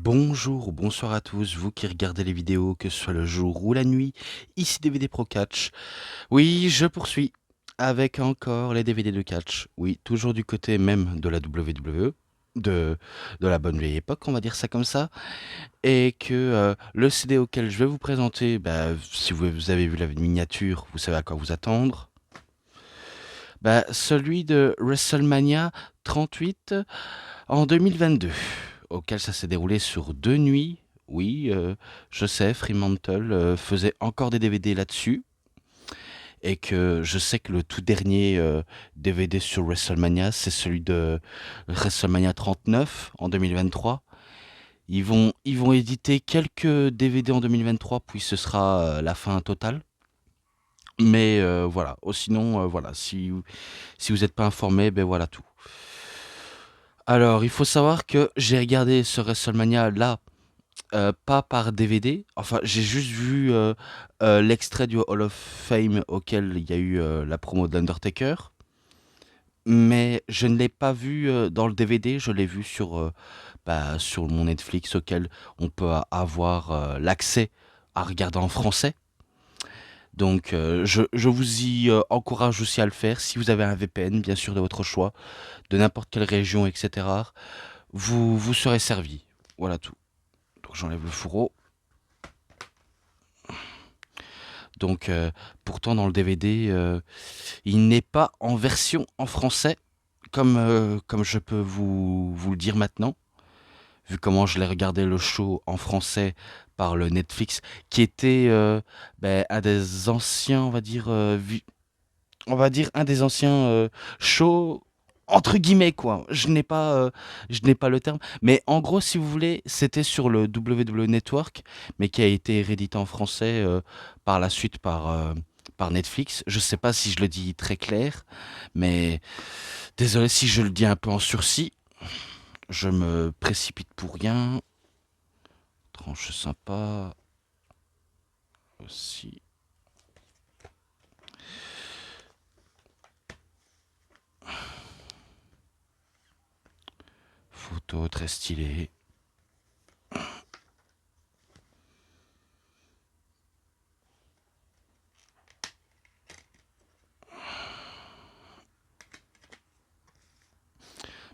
Bonjour ou bonsoir à tous, vous qui regardez les vidéos, que ce soit le jour ou la nuit, ici DVD Pro Catch. Oui, je poursuis avec encore les DVD de catch. Oui, toujours du côté même de la WWE, de, de la bonne vieille époque, on va dire ça comme ça. Et que le CD auquel je vais vous présenter, bah, si vous avez vu la miniature, vous savez à quoi vous attendre. Bah, celui de WrestleMania 38 en 2022, auquel ça s'est déroulé sur 2 nuits. Oui, je sais, Fremantle faisait encore des DVD là-dessus, et que je sais que le tout dernier DVD sur WrestleMania, c'est celui de WrestleMania 39 en 2023. Ils vont éditer quelques DVD en 2023, puis ce sera la fin totale. Mais voilà. Sinon, voilà, si vous n'êtes pas informé, ben voilà tout. Alors, il faut savoir que j'ai regardé ce WrestleMania là, pas par DVD. Enfin, j'ai juste vu l'extrait du Hall of Fame auquel il y a eu la promo de l'Undertaker. Mais je ne l'ai pas vu dans le DVD, je l'ai vu sur mon Netflix auquel on peut avoir l'accès à regarder en français. Donc je vous y encourage aussi à le faire si vous avez un VPN, bien sûr, de votre choix, de n'importe quelle région, etc. Vous serez servi. Voilà tout. Donc j'enlève le fourreau. Donc pourtant dans le DVD, il n'est pas en version en français, comme je peux vous le dire maintenant, vu comment je l'ai regardé le show en français par le Netflix, qui était un des anciens, on va dire un des anciens shows entre guillemets quoi. Je n'ai pas le terme, mais en gros si vous voulez, c'était sur le WWE Network, mais qui a été réédité en français par la suite par Netflix. Je sais pas si je le dis très clair, mais désolé si je le dis un peu en sursis. Je me précipite pour rien. Tranche sympa aussi. Photo très stylée.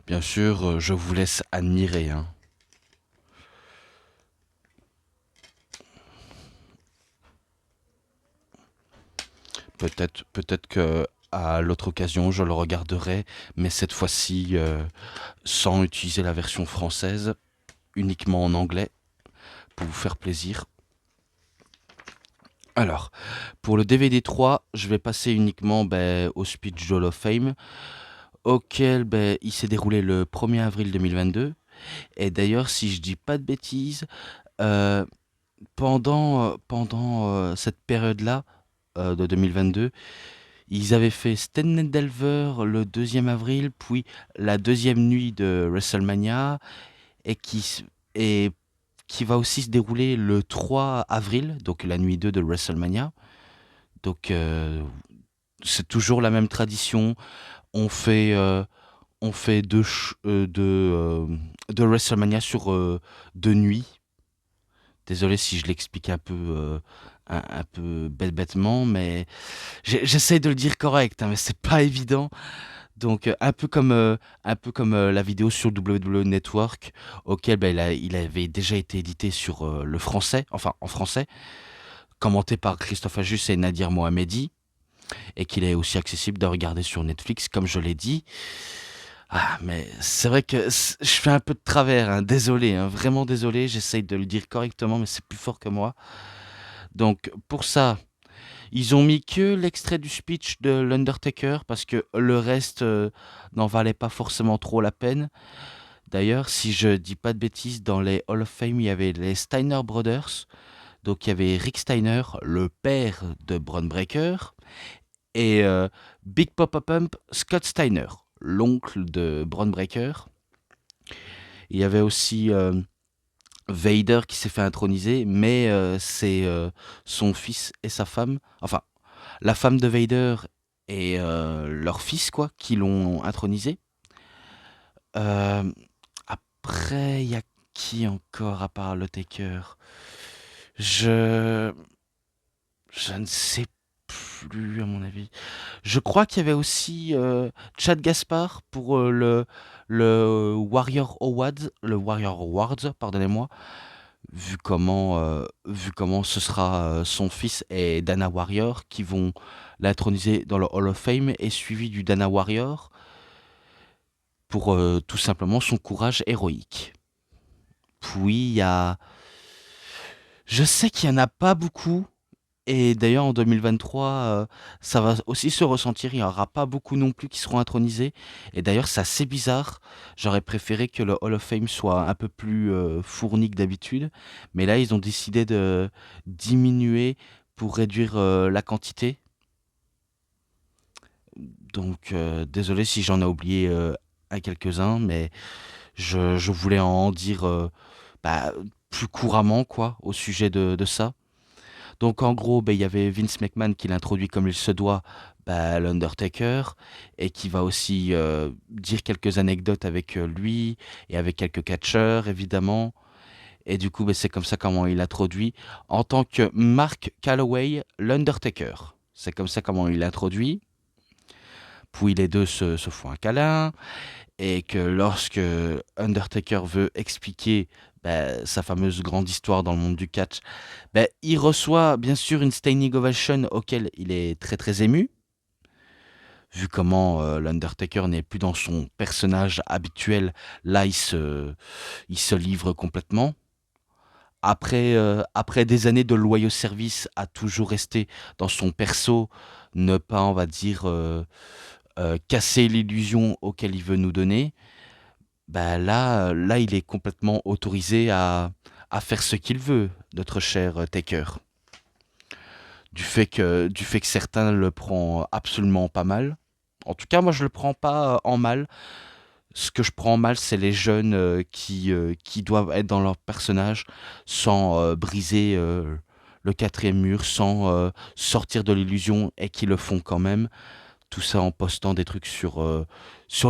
Bien sûr, je vous laisse admirer, hein. Peut-être que à l'autre occasion, je le regarderai, mais cette fois-ci sans utiliser la version française, uniquement en anglais, pour vous faire plaisir. Alors, pour le DVD 3, je vais passer uniquement au speech Hall of Fame, auquel il s'est déroulé le 1er avril 2022. Et d'ailleurs, si je dis pas de bêtises, euh, pendant cette période-là de 2022, ils avaient fait Sten Delver le 2e avril, puis la deuxième nuit de WrestleMania, et et qui va aussi se dérouler le 3 avril, donc la nuit 2 de WrestleMania. Donc c'est toujours la même tradition. On fait, euh, on fait deux WrestleMania sur 2 nuits. Désolé si je l'explique un peu bêtement, mais j'essaie de le dire correct, hein, mais c'est pas évident. Donc un peu comme la vidéo sur WWE Network, auquel il avait déjà été édité sur le français, enfin en français, commenté par Christophe Ajus et Nadir Mohamedi, et qu'il est aussi accessible de regarder sur Netflix, comme je l'ai dit. Ah, mais c'est vrai que je fais un peu de travers, hein, désolé, hein, vraiment désolé, j'essaye de le dire correctement, mais c'est plus fort que moi. Donc pour ça, ils ont mis que l'extrait du speech de l'Undertaker, parce que le reste n'en valait pas forcément trop la peine. D'ailleurs, si je dis pas de bêtises, dans les Hall of Fame, il y avait les Steiner Brothers. Donc il y avait Rick Steiner, le père de Bron Breakker, et Big Papa Pump Scott Steiner, l'oncle de Bron Breakker. Il y avait aussi Vader qui s'est fait introniser, mais c'est son fils et sa femme, enfin la femme de Vader et leur fils quoi, qui l'ont intronisé. Euh, Après, il y a Qui encore à part le Taker? Je... Je ne sais plus, à mon avis. Je crois qu'il y avait aussi Chad Gaspard pour le Warrior Awards, pardonnez-moi, vu comment ce sera son fils et Dana Warrior qui vont l'introniser dans le Hall of Fame et suivi du Dana Warrior pour tout simplement son courage héroïque. Puis il y a... Je sais qu'il n'y en a pas beaucoup. Et d'ailleurs, en 2023, ça va aussi se ressentir. Il n'y aura pas beaucoup non plus qui seront intronisés. Et d'ailleurs, c'est assez bizarre. J'aurais préféré que le Hall of Fame soit un peu plus fourni que d'habitude. Mais là, ils ont décidé de diminuer pour réduire la quantité. Donc, désolé si j'en ai oublié un quelques-uns, mais je voulais en dire bah, plus couramment, quoi, au sujet de ça. Donc en gros, ben, il y avait Vince McMahon qui l'introduit comme il se doit, bah, l'Undertaker, et qui va aussi dire quelques anecdotes avec lui, et avec quelques catcheurs, évidemment. Et du coup, ben, c'est comme ça comment il l'introduit, en tant que Mark Calloway, l'Undertaker. C'est comme ça comment il l'introduit. Puis les deux se font un câlin, et que lorsque Undertaker veut expliquer sa fameuse grande histoire dans le monde du catch, il reçoit bien sûr une standing ovation auquel il est très très ému, vu comment l'Undertaker n'est plus dans son personnage habituel. Là, il se livre complètement. Après des années de loyaux services, a toujours resté dans son perso, ne pas, on va dire, casser l'illusion auquel il veut nous donner. Là, il est complètement autorisé à faire ce qu'il veut, notre cher Taker. Du fait que certains le prennent absolument pas mal. En tout cas, moi, je le prends pas en mal. Ce que je prends en mal, c'est les jeunes qui doivent être dans leur personnage sans briser le quatrième mur, sans sortir de l'illusion et qui le font quand même. Tout ça en postant des trucs sur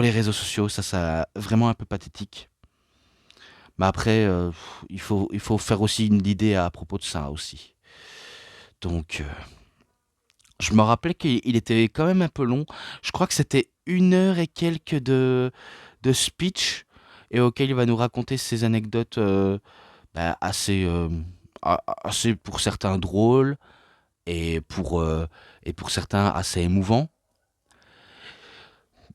les réseaux sociaux. Ça, c'est vraiment un peu pathétique. Mais après, il faut faire aussi une idée à propos de ça aussi. Donc, je me rappelais qu'il était quand même un peu long. Je crois que c'était 1 heure et quelques de speech et auquel il va nous raconter ses anecdotes assez, assez pour certains drôles et pour certains assez émouvants.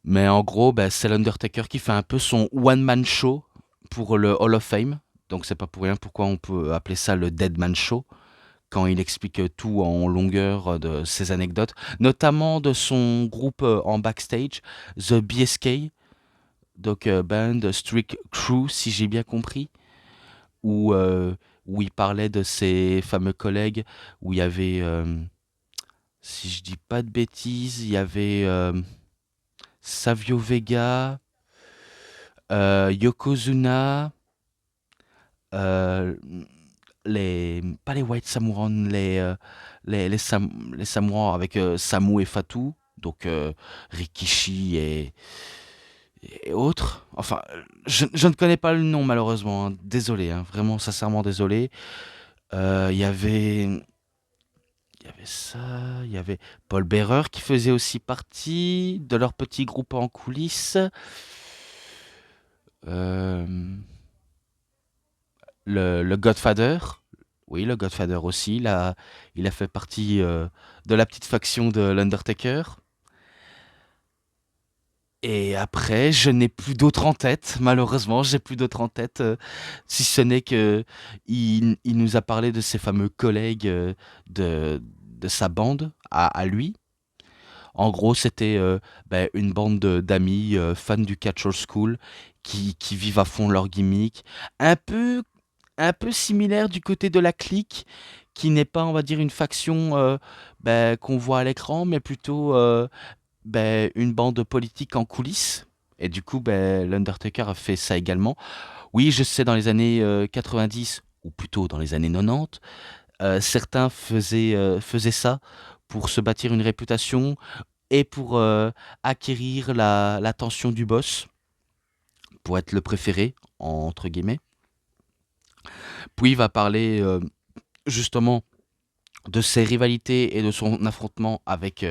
Mais en gros, c'est l'Undertaker qui fait un peu son one-man show pour le Hall of Fame. Donc c'est pas pour rien pourquoi on peut appeler ça le Dead Man Show, quand il explique tout en longueur de ses anecdotes, notamment de son groupe en backstage, The BSK, donc Band Strict Crew, si j'ai bien compris, où, où il parlait de ses fameux collègues, où il y avait, si je dis pas de bêtises, il y avait Savio Vega, Yokozuna, euh, pas les White Samourans, les Samourans avec Samu et Fatou, donc Rikishi et autres. Enfin, je ne connais pas le nom malheureusement, hein. Désolé, hein, vraiment sincèrement désolé. Il y avait ça, il y avait Paul Bearer qui faisait aussi partie de leur petit groupe en coulisses. Euh, le Godfather, oui, le Godfather aussi, il a fait partie de la petite faction de l'Undertaker. Et après, je n'ai plus d'autres en tête, malheureusement, j'ai plus d'autres en tête, si ce n'est que il nous a parlé de ses fameux collègues de sa bande à lui. En gros, c'était une bande d'amis fans du Catch Old School qui vivent à fond leur gimmick. Un peu similaire du côté de la clique, qui n'est pas, on va dire, une faction qu'on voit à l'écran, mais plutôt une bande politique en coulisses. Et du coup, l'Undertaker a fait ça également. Oui, je sais, dans les années 90, ou plutôt dans les années 90, certains faisaient ça pour se bâtir une réputation et pour acquérir l'attention du boss, pour être le préféré, entre guillemets. Puis il va parler justement de ses rivalités et de son affrontement avec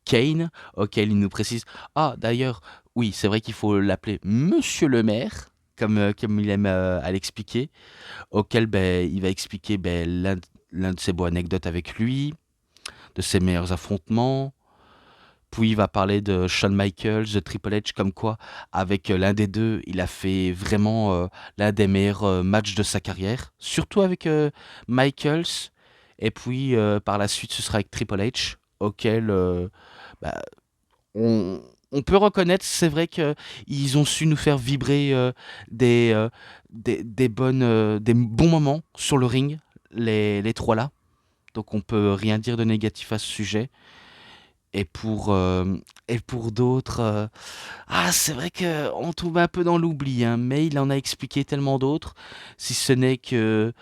Kane, auquel il nous précise. Ah, d'ailleurs, oui, c'est vrai qu'il faut l'appeler Monsieur le maire, comme il aime à l'expliquer, auquel il va expliquer l'un de ses beaux anecdotes avec lui, de ses meilleurs affrontements. Puis il va parler de Shawn Michaels, de Triple H, comme quoi, avec l'un des deux, il a fait vraiment l'un des meilleurs matchs de sa carrière, surtout avec Michaels. Et puis par la suite, ce sera avec Triple H, auquel bah, on peut reconnaître, c'est vrai qu'ils ont su nous faire vibrer des, euh, des bons moments sur le ring, les trois là. Donc on peut rien dire de négatif à ce sujet. Et pour d'autres, c'est vrai qu'on tombe un peu dans l'oubli, hein, mais il en a expliqué tellement d'autres, si ce n'est que,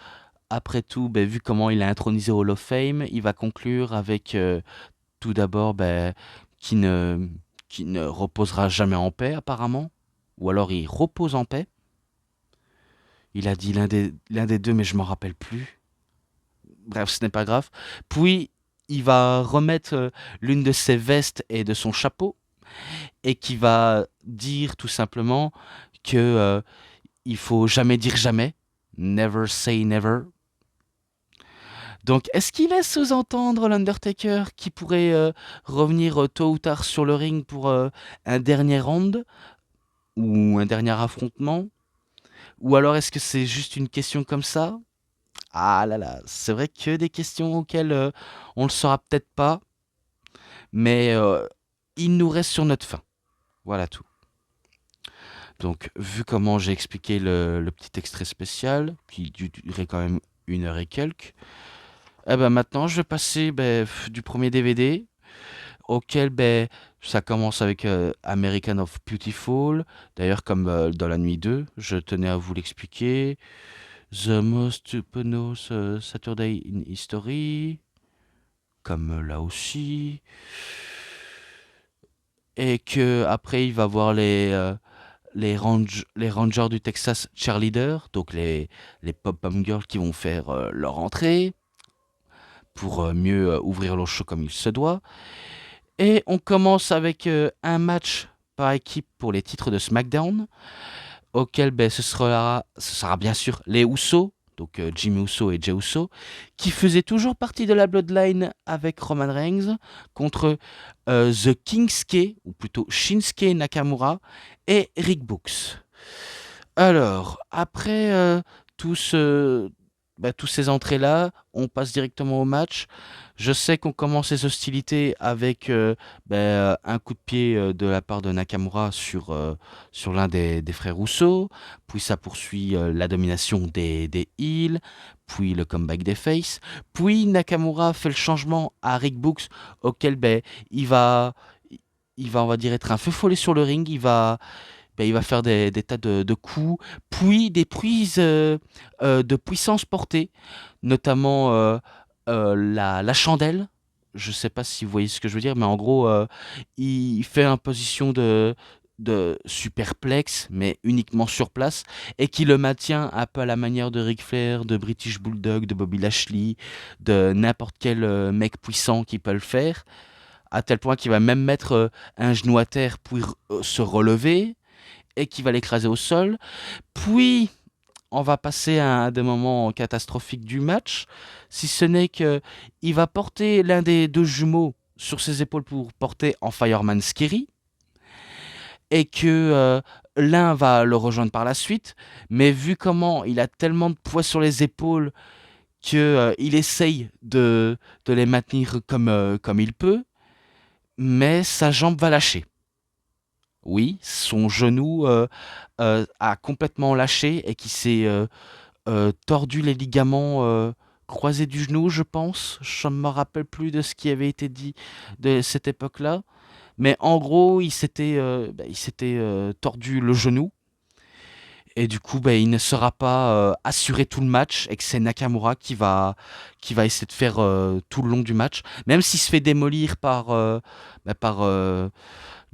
après tout, vu comment il a intronisé Hall of Fame, il va conclure avec tout d'abord qui ne, qui ne reposera jamais en paix, apparemment, ou alors il repose en paix. Il a dit l'un des deux, mais je m'en rappelle plus. Bref, ce n'est pas grave. Puis, il va remettre l'une de ses vestes et de son chapeau et qui va dire tout simplement que il faut jamais dire jamais, never say never. Donc, est-ce qu'il laisse sous-entendre l'Undertaker qui pourrait revenir tôt ou tard sur le ring pour un dernier round ou un dernier affrontement? Ou alors est-ce que c'est juste une question comme ça? Ah là là, c'est vrai que des questions auxquelles on le saura peut-être pas, mais il nous reste sur notre faim. Voilà tout. Donc, vu comment j'ai expliqué le petit extrait spécial, qui durait quand même 1 heure et quelques, maintenant je vais passer du premier DVD, auquel ça commence avec American of Beautiful. D'ailleurs, comme dans la nuit 2, je tenais à vous l'expliquer. The Most Stupendous Saturday in History, comme là aussi. Et que après il va voir les Rangers du Texas Cheerleader, donc les pop-pum girls qui vont faire leur entrée pour mieux ouvrir le show comme il se doit. Et on commence avec un match par équipe pour les titres de SmackDown, auquel ce sera bien sûr les Usos, donc Jimmy Uso et Jey Uso, qui faisaient toujours partie de la Bloodline avec Roman Reigns, contre The Kingsuke, ou plutôt Shinsuke Nakamura, et Rick Books. Alors, après tous ces entrées-là, on passe directement au match. Je sais qu'on commence les hostilités avec un coup de pied de la part de Nakamura sur l'un des frères Rousseau, puis ça poursuit la domination des heels, puis le comeback des faces, puis Nakamura fait le changement à Rick Books, auquel il va, il va, on va dire, être un feu follet sur le ring, il va faire des tas de coups, puis des prises de puissance portée, notamment la chandelle. Je sais pas si vous voyez ce que je veux dire, mais en gros, il fait une position de superplex, mais uniquement sur place, et qui le maintient un peu à la manière de Ric Flair, de British Bulldog, de Bobby Lashley, de n'importe quel mec puissant qui peut le faire, à tel point qu'il va même mettre un genou à terre pour se relever, et qui va l'écraser au sol. Puis, on va passer à un des moments catastrophiques du match, si ce n'est que il va porter l'un des deux jumeaux sur ses épaules pour porter en Fireman Scary, et que l'un va le rejoindre par la suite, mais vu comment il a tellement de poids sur les épaules que il essaye de les maintenir comme il peut, mais sa jambe va lâcher. Oui, son genou a complètement lâché et qui s'est tordu les ligaments croisés du genou, je pense. Je ne me rappelle plus de ce qui avait été dit de cette époque-là. Mais en gros, il s'était tordu le genou. Et du coup, il ne sera pas assuré tout le match et que c'est Nakamura qui va essayer de faire tout le long du match. Même s'il se fait démolir par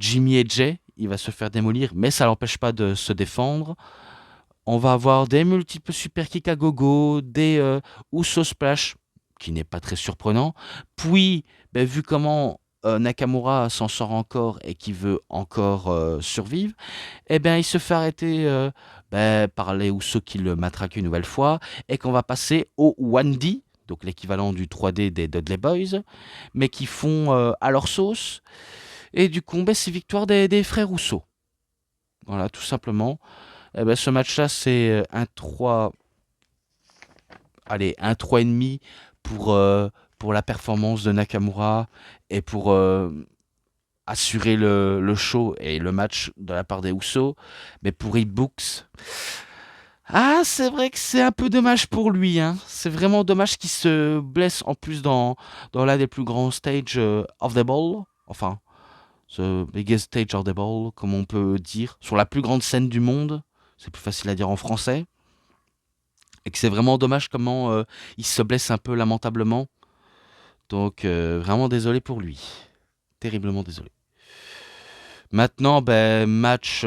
Jimmy et Jay, il va se faire démolir, mais ça l'empêche pas de se défendre. On va avoir des multiples super kicks à gogo, des Uso splash, qui n'est pas très surprenant. Puis, vu comment Nakamura s'en sort encore et qui veut encore survivre, il se fait arrêter par les Usos qui le matraquent une nouvelle fois et qu'on va passer au 1D, donc l'équivalent du 3D des Dudley Boys, mais qui font à leur sauce. Et du coup, c'est victoire des frères Rousseau. Voilà, tout simplement. Ce match-là, c'est un 3. Allez, un 3,5 pour la performance de Nakamura et pour assurer le show et le match de la part des Usos. Mais pour Books, c'est vrai que c'est un peu dommage pour lui, hein. C'est vraiment dommage qu'il se blesse en plus dans l'un des plus grands stages of the ball. Enfin, the biggest stage of the ball, comme on peut dire, sur la plus grande scène du monde. C'est plus facile à dire en français. Et que c'est vraiment dommage comment il se blesse un peu lamentablement. Donc vraiment désolé pour lui. Terriblement désolé. Maintenant, match...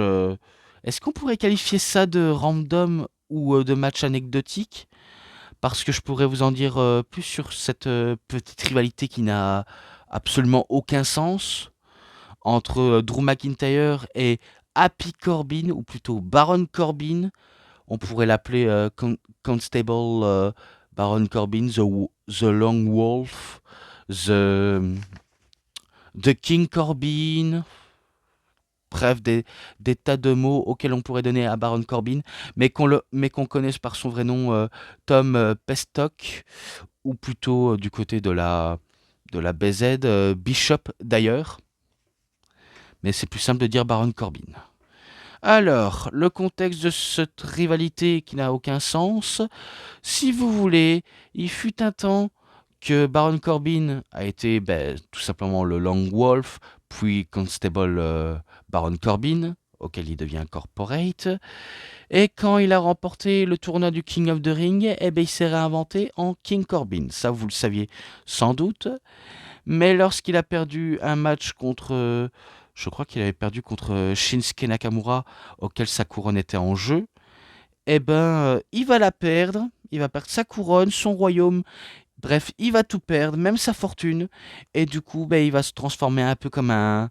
est-ce qu'on pourrait qualifier ça de random ou de match anecdotique? Parce que je pourrais vous en dire plus sur cette petite rivalité qui n'a absolument aucun sens entre Drew McIntyre et Happy Corbin, ou plutôt Baron Corbin. On pourrait l'appeler Constable Baron Corbin, the Long Wolf, the King Corbin. Bref, des tas de mots auxquels on pourrait donner à Baron Corbin, mais qu'on connaisse par son vrai nom, Tom Pestock, ou plutôt du côté de la BZ, Bishop d'ailleurs. Mais c'est plus simple de dire Baron Corbin. Alors, le contexte de cette rivalité qui n'a aucun sens, si vous voulez, il fut un temps que Baron Corbin a été tout simplement le Long Wolf, puis Constable Baron Corbin, auquel il devient corporate. Et quand il a remporté le tournoi du King of the Ring, il s'est réinventé en King Corbin. Ça, vous le saviez sans doute. Mais lorsqu'il a perdu un match contre... je crois qu'il avait perdu contre Shinsuke Nakamura, auquel sa couronne était en jeu. Il va la perdre. Il va perdre sa couronne, son royaume. Bref, il va tout perdre, même sa fortune. Et du coup, il va se transformer un peu comme un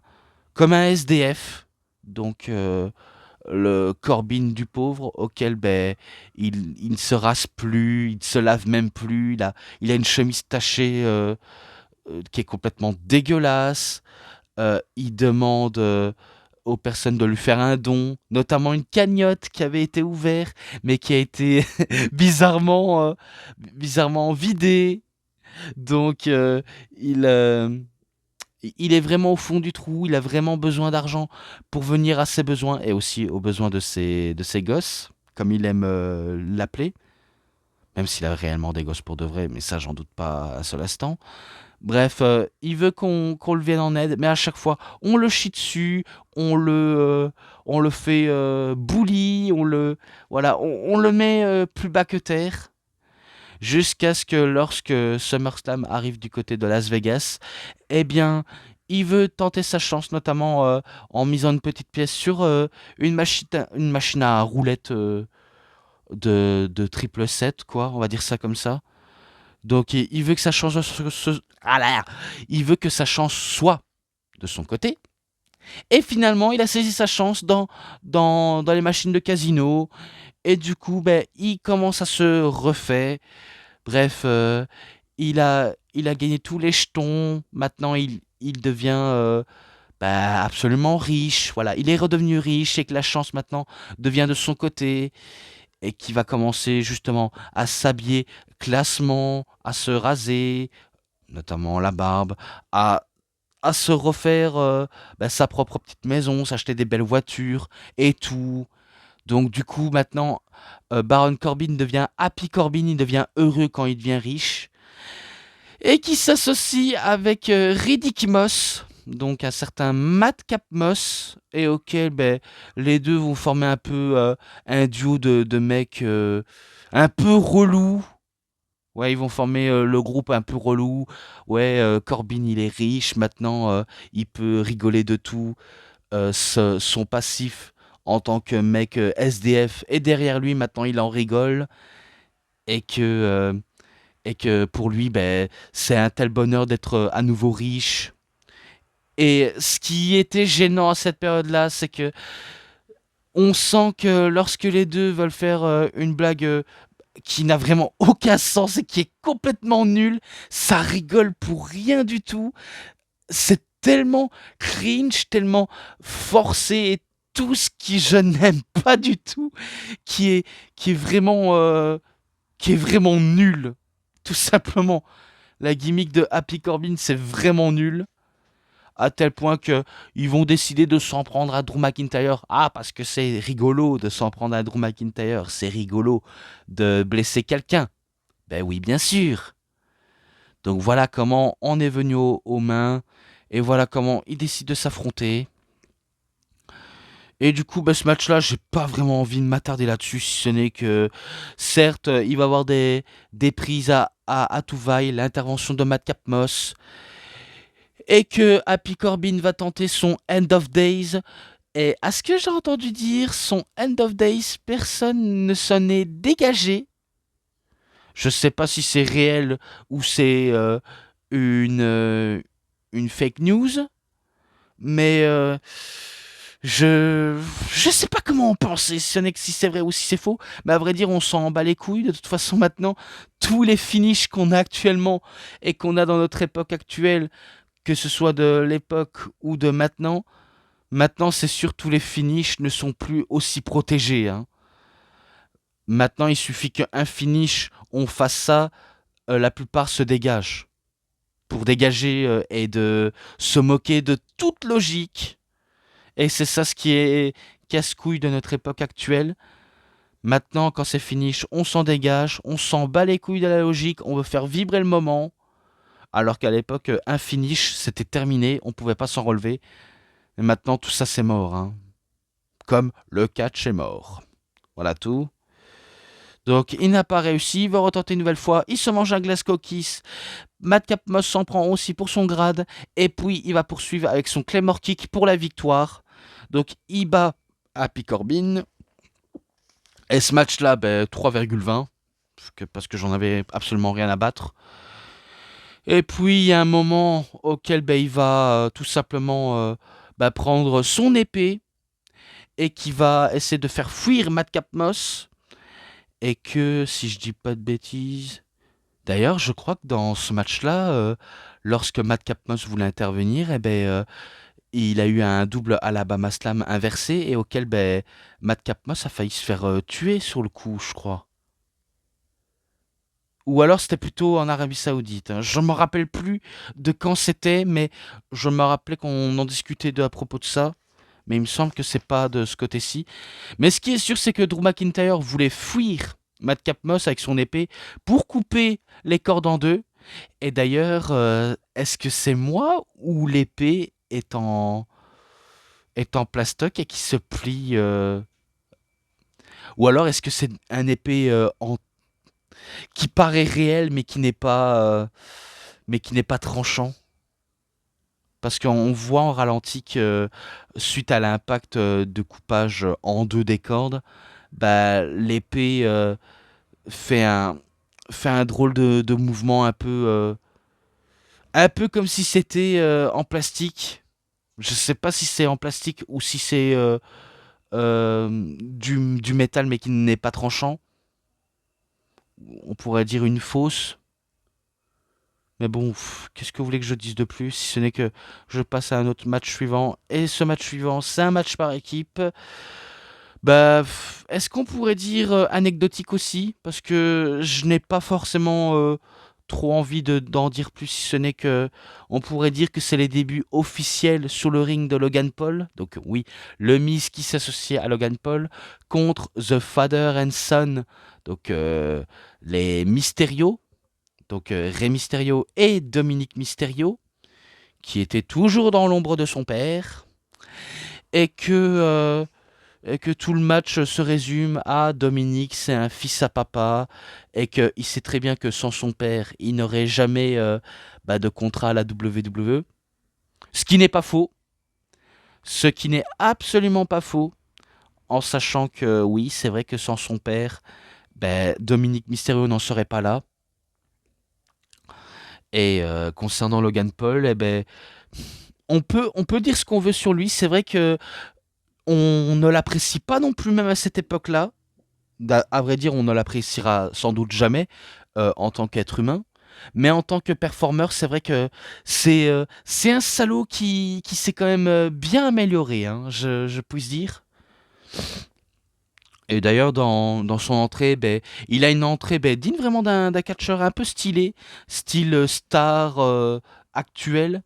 SDF. Donc, le Corbin du pauvre, auquel il ne se rase plus, il ne se lave même plus. Il a une chemise tachée qui est complètement dégueulasse. Il demande aux personnes de lui faire un don, notamment une cagnotte qui avait été ouverte, mais qui a été bizarrement vidée. Donc, il, euh, il est vraiment au fond du trou. Il a vraiment besoin d'argent pour venir à ses besoins et aussi aux besoins de ses gosses, comme il aime l'appeler. Même s'il a réellement des gosses pour de vrai, mais ça, j'en doute pas un seul instant. Bref, il veut qu'on le vienne en aide, mais à chaque fois, on le chie dessus, on le fait bully, voilà, on le met plus bas que terre, jusqu'à ce que lorsque SummerSlam arrive du côté de Las Vegas, eh bien, il veut tenter sa chance, notamment en misant une petite pièce sur une machine à roulettes de triple 7, quoi, on va dire ça comme ça. Donc il veut que sa chance il veut que sa chance soit de son côté. Et finalement, il a saisi sa chance dans les machines de casino. Et du coup, il commence à se refaire. Bref, il a gagné tous les jetons. Maintenant, il devient absolument riche. Voilà, il est redevenu riche et que la chance maintenant devient de son côté et qui va commencer justement à s'habiller classement, à se raser, notamment la barbe, à se refaire sa propre petite maison, s'acheter des belles voitures et tout. Donc du coup maintenant, Baron Corbin devient Happy Corbin, il devient heureux quand il devient riche. Et qui s'associe avec Riddick Moss, donc un certain Madcap Moss, et auquel les deux vont former un peu un duo de mecs un peu relous. Ouais, ils vont former le groupe un peu relou. Ouais, Corbin il est riche maintenant, il peut rigoler de tout. Son passif en tant que mec SDF, et derrière lui, maintenant, il en rigole, et que pour lui, ben, c'est un tel bonheur d'être à nouveau riche. Et ce qui était gênant à cette période-là, c'est que on sent que lorsque les deux veulent faire une blague qui n'a vraiment aucun sens et qui est complètement nulle, ça rigole pour rien du tout. C'est tellement cringe, tellement forcé et tout ce qui je n'aime pas du tout, qui est, qui est vraiment, euh, qui est vraiment nul. Tout simplement. La gimmick de Happy Corbin, c'est vraiment nul. À tel point que ils vont décider de s'en prendre à Drew McIntyre. Ah, parce que c'est rigolo de s'en prendre à Drew McIntyre. C'est rigolo de blesser quelqu'un. Ben oui, bien sûr. Donc voilà comment on est venu aux mains. Et voilà comment ils décident de s'affronter. Et du coup, ben, ce match-là, j'ai pas vraiment envie de m'attarder là-dessus, si ce n'est que, certes, il va y avoir des prises à tout vaille, l'intervention de Madcap Moss, et que Happy Corbin va tenter son End of Days. Et à ce que j'ai entendu dire, son End of Days, personne ne s'en est dégagé. Je sais pas si c'est réel ou c'est une, euh, une fake news, mais je je sais pas comment en penser, si ce n'est que si c'est vrai ou si c'est faux. Mais à vrai dire, on s'en bat les couilles. De toute façon, maintenant, tous les finishes qu'on a actuellement et qu'on a dans notre époque actuelle, que ce soit de l'époque ou de maintenant, maintenant, c'est sûr, tous les finishes ne sont plus aussi protégés, hein. Maintenant, il suffit qu'un finish, on fasse ça, la plupart se dégagent. Pour dégager et de se moquer de toute logique. Et c'est ça ce qui est casse-couille de notre époque actuelle. Maintenant, quand c'est finish, on s'en dégage, on s'en bat les couilles de la logique, on veut faire vibrer le moment. Alors qu'à l'époque, un finish, c'était terminé, on pouvait pas s'en relever. Et maintenant, tout ça, c'est mort, hein. Comme le catch est mort. Voilà tout. Donc, il n'a pas réussi, il va retenter une nouvelle fois. Il se mange un Glasgow Kiss. Madcap Moss s'en prend aussi pour son grade. Et puis, il va poursuivre avec son Claymore Kick pour la victoire. Donc, il bat Happy Corbin. Et ce match-là, ben, 3,20. Parce que j'en avais absolument rien à battre. Et puis, il y a un moment auquel ben, il va tout simplement ben, prendre son épée. Et qui va essayer de faire fuir Madcap Moss. Et que, si je dis pas de bêtises... D'ailleurs, je crois que dans ce match-là, lorsque Madcap Moss voulait intervenir, eh ben, il a eu un double Alabama Slam inversé et auquel ben, Madcap Moss a failli se faire tuer sur le coup, je crois. Ou alors c'était plutôt en Arabie Saoudite, hein. Je me rappelle plus de quand c'était, mais je me rappelais qu'on en discutait à propos de ça. Mais il me semble que c'est pas de ce côté-ci. Mais ce qui est sûr, c'est que Drew McIntyre voulait fuir Madcap Moss avec son épée pour couper les cordes en deux. Et d'ailleurs, est-ce que c'est moi ou l'épée est en plastoc et qui se plie ou alors est-ce que c'est un épée qui paraît réel mais qui n'est pas tranchant? Parce qu'on voit en ralenti que suite à l'impact de coupage en deux des cordes, bah, l'épée fait fait un drôle de mouvement un peu comme si c'était en plastique. Je sais pas si c'est en plastique ou si c'est du métal mais qui n'est pas tranchant. On pourrait dire une fausse. Mais bon, qu'est-ce que vous voulez que je dise de plus si ce n'est que je passe à un autre match suivant. Et ce match suivant, c'est un match par équipe. Bah, est-ce qu'on pourrait dire anecdotique aussi? Parce que je n'ai pas forcément trop envie d'en dire plus, si ce n'est que on pourrait dire que c'est les débuts officiels sur le ring de Logan Paul. Donc oui, le Miz qui s'associe à Logan Paul contre The Father and Son, donc les Mysterio, donc Rey Mysterio et Dominic Mysterio, qui étaient toujours dans l'ombre de son père, et que tout le match se résume à Dominique, c'est un fils à papa, et qu'il sait très bien que sans son père, il n'aurait jamais bah, de contrat à la WWE. Ce qui n'est pas faux. Ce qui n'est absolument pas faux. en sachant que oui, c'est vrai que sans son père, ben, Dominique Mysterio n'en serait pas là. Et concernant Logan Paul, eh ben, on peut dire ce qu'on veut sur lui. C'est vrai que on ne l'apprécie pas non plus même à cette époque-là. À vrai dire, on ne l'appréciera sans doute jamais en tant qu'être humain. Mais en tant que performeur, c'est vrai que c'est un salaud qui s'est quand même bien amélioré, hein, je puis dire. Et d'ailleurs, dans son entrée, ben, il a une entrée ben, digne vraiment d'un catcheur un peu stylé, style star actuel,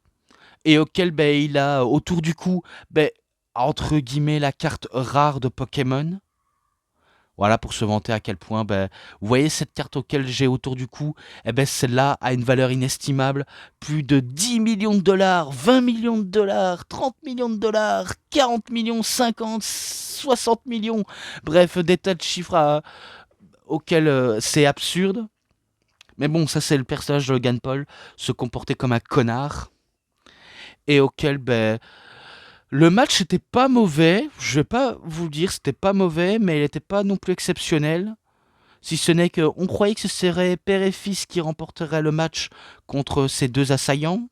et auquel ben, il a autour du cou, ben, entre guillemets, la carte rare de Pokémon. Voilà, pour se vanter à quel point, ben, vous voyez cette carte auquel j'ai autour du cou, eh ben, celle-là a une valeur inestimable, plus de 10 millions de dollars, 20 millions de dollars, 30 millions de dollars, 40 millions, 50, 60 millions, bref, des tas de chiffres auxquels c'est absurde. Mais bon, ça c'est le personnage de Logan Paul, se comporter comme un connard, et auquel, ben, le match était pas mauvais, je vais pas vous le dire, c'était pas mauvais, mais il était pas non plus exceptionnel. Si ce n'est qu'on croyait que ce serait père et fils qui remporteraient le match contre ces deux assaillants.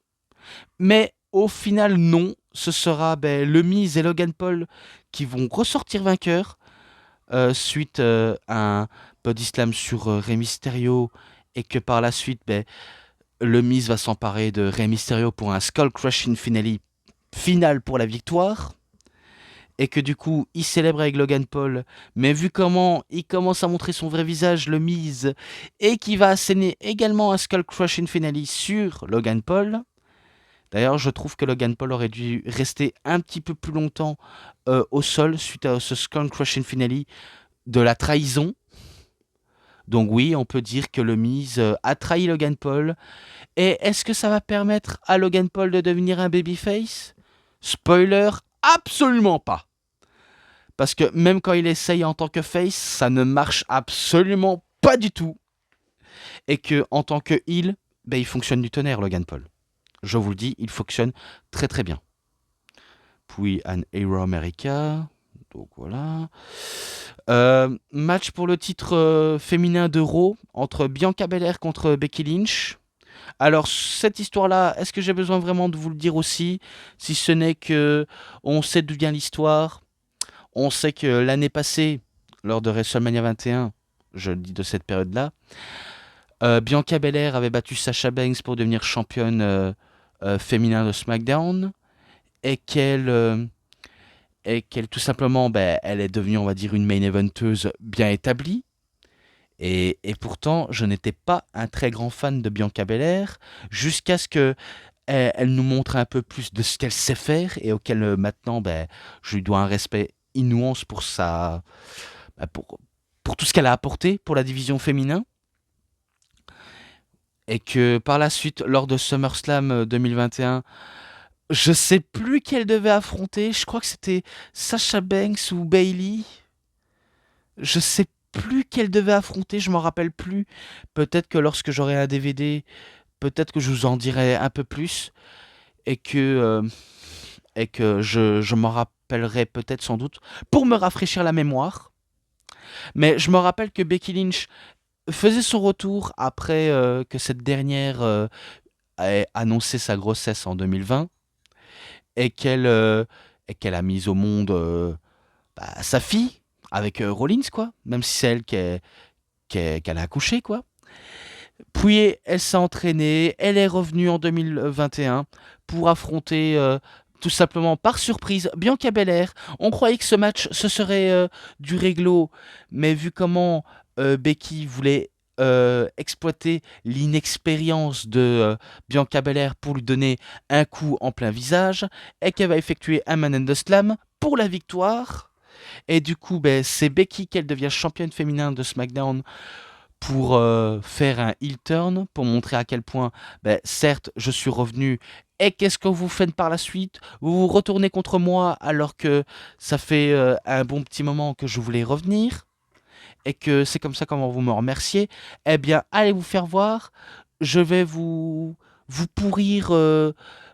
Mais au final, non. Ce sera ben, le Miz et Logan Paul qui vont ressortir vainqueurs suite à un body slam sur Rey Mysterio. Et que par la suite, ben, le Miz va s'emparer de Rey Mysterio pour un Skull Crushing final pour la victoire. Et que du coup, il célèbre avec Logan Paul, mais vu comment il commence à montrer son vrai visage, le Miz, et qui va asséner également un Skull Crushing Finale sur Logan Paul. D'ailleurs, je trouve que Logan Paul aurait dû rester un petit peu plus longtemps au sol suite à ce Skull Crushing Finale de la trahison. Donc oui, on peut dire que le Miz a trahi Logan Paul. Et est-ce que ça va permettre à Logan Paul de devenir un babyface? Spoiler, absolument pas. Parce que même quand il essaye en tant que face, ça ne marche absolument pas du tout. Et que en tant que heel, ben, il fonctionne du tonnerre, Logan Paul. Je vous le dis, il fonctionne très très bien. Puis un Hero America. Donc voilà. Match pour le titre féminin de Raw entre Bianca Belair contre Becky Lynch. Alors cette histoire-là, est-ce que j'ai besoin vraiment de vous le dire aussi? Si ce n'est que on sait d'où vient l'histoire. On sait que l'année passée, lors de WrestleMania 21, je le dis de cette période-là, Bianca Belair avait battu Sasha Banks pour devenir championne féminin de SmackDown et qu'elle tout simplement, ben, elle est devenue, on va dire, une main eventeuse bien établie. Et pourtant, je n'étais pas un très grand fan de Bianca Belair jusqu'à ce que elle nous montre un peu plus de ce qu'elle sait faire et auquel maintenant, ben, je lui dois un respect inouï pour bah, pour tout ce qu'elle a apporté pour la division féminin. Et que par la suite, lors de SummerSlam 2021, je sais plus qu'elle devait affronter. Je crois que c'était Sasha Banks ou Bayley. Je sais plus qu'elle devait affronter, je m'en rappelle plus. Peut-être que lorsque j'aurai un DVD, peut-être que je vous en dirai un peu plus. Et que je m'en rappellerai peut-être sans doute pour me rafraîchir la mémoire. Mais je me rappelle que Becky Lynch faisait son retour après que cette dernière ait annoncé sa grossesse en 2020 et qu'elle a mis au monde bah, sa fille avec Rollins, quoi, même si c'est elle qu'elle a accouché, quoi. Puis elle s'est entraînée, elle est revenue en 2021 pour affronter tout simplement par surprise Bianca Belair. On croyait que ce match ce serait du réglo, mais vu comment Becky voulait exploiter l'inexpérience de Bianca Belair pour lui donner un coup en plein visage, et qu'elle va effectuer un Man in the Slam pour la victoire. Et du coup, ben, c'est Becky qu'elle devient championne féminin de SmackDown pour faire un heel turn, pour montrer à quel point, ben, certes, je suis revenu. Et qu'est-ce que vous faites par la suite? Vous vous retournez contre moi alors que ça fait un bon petit moment que je voulais revenir et que c'est comme ça comment vous me remerciez. Eh bien, allez vous faire voir. Je vais vous pourrir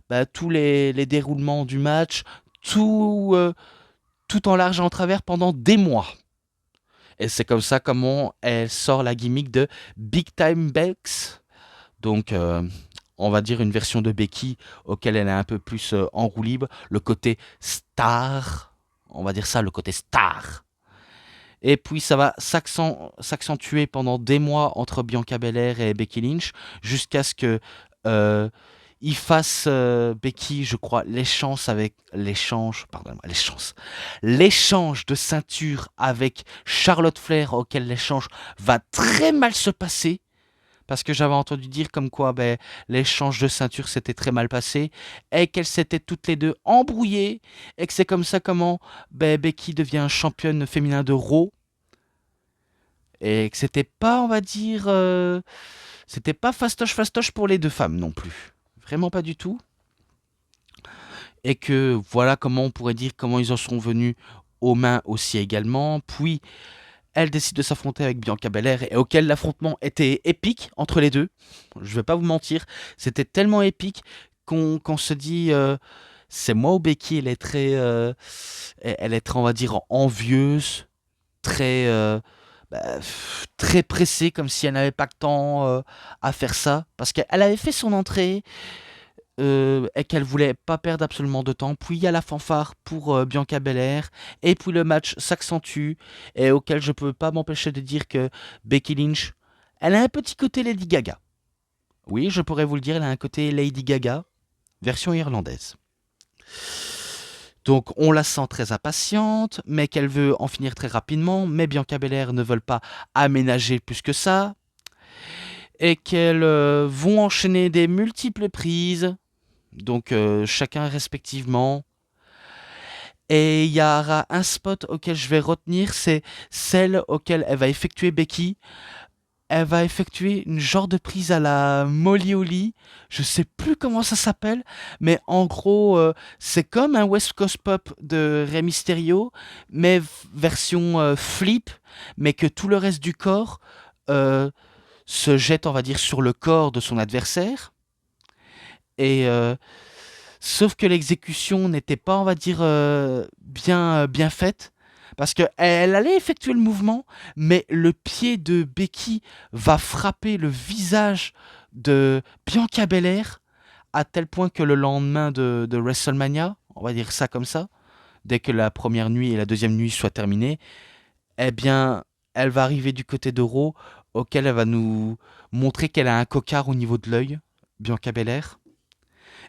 bah, tous les déroulements du match, tout, tout en large et en travers pendant des mois. Et c'est comme ça comment elle sort la gimmick de Big Time Bex. Donc, on va dire une version de Becky auquel elle est un peu plus en roue libre. Le côté star, on va dire ça, le côté star. Et puis ça va s'accentuer pendant des mois entre Bianca Belair et Becky Lynch, jusqu'à ce que euh, il fasse Becky, je crois, l'échange de ceinture avec Charlotte Flair, auquel l'échange va très mal se passer. Parce que j'avais entendu dire comme quoi ben, l'échange de ceinture s'était très mal passé et qu'elles s'étaient toutes les deux embrouillées et que c'est comme ça comment ben, Becky devient championne féminin de Raw et que c'était pas, on va dire, c'était pas fastoche pour les deux femmes non plus. Vraiment pas du tout. Et que voilà comment on pourrait dire comment ils en sont venus aux mains aussi également. Puis elle décide de s'affronter avec Bianca Belair et auquel l'affrontement était épique entre les deux. Je vais pas vous mentir, c'était tellement épique qu'on se dit c'est moi ou Becky, elle est très, on va dire, envieuse, très, très pressée, comme si elle n'avait pas le temps à faire ça. Parce qu'elle avait fait son entrée et qu'elle voulait pas perdre absolument de temps. Puis il y a la fanfare pour Bianca Belair, et puis le match s'accentue, et auquel je peux pas m'empêcher de dire que Becky Lynch, elle a un petit côté Lady Gaga. Oui, je pourrais vous le dire, elle a un côté Lady Gaga, version irlandaise. Donc on la sent très impatiente, mais qu'elle veut en finir très rapidement, mais Bianca Belair ne veulent pas aménager plus que ça, et qu'elles vont enchaîner des multiples prises, donc chacun respectivement. Et il y aura un spot auquel je vais retenir, c'est celle auquel elle va effectuer Becky. Elle va effectuer une genre de prise à la Molly Holly. Je sais plus comment ça s'appelle, mais en gros, c'est comme un West Coast Pop de Rey Mysterio, mais version flip, mais que tout le reste du corps se jette, on va dire, sur le corps de son adversaire. Et sauf que l'exécution n'était pas, on va dire, bien faite. Parce qu'elle allait effectuer le mouvement, mais le pied de Becky va frapper le visage de Bianca Belair, à tel point que le lendemain de WrestleMania, on va dire ça comme ça, dès que la première nuit et la deuxième nuit soient terminées, eh bien, elle va arriver du côté de Raw, auquel elle va nous montrer qu'elle a un cocard au niveau de l'œil, Bianca Belair.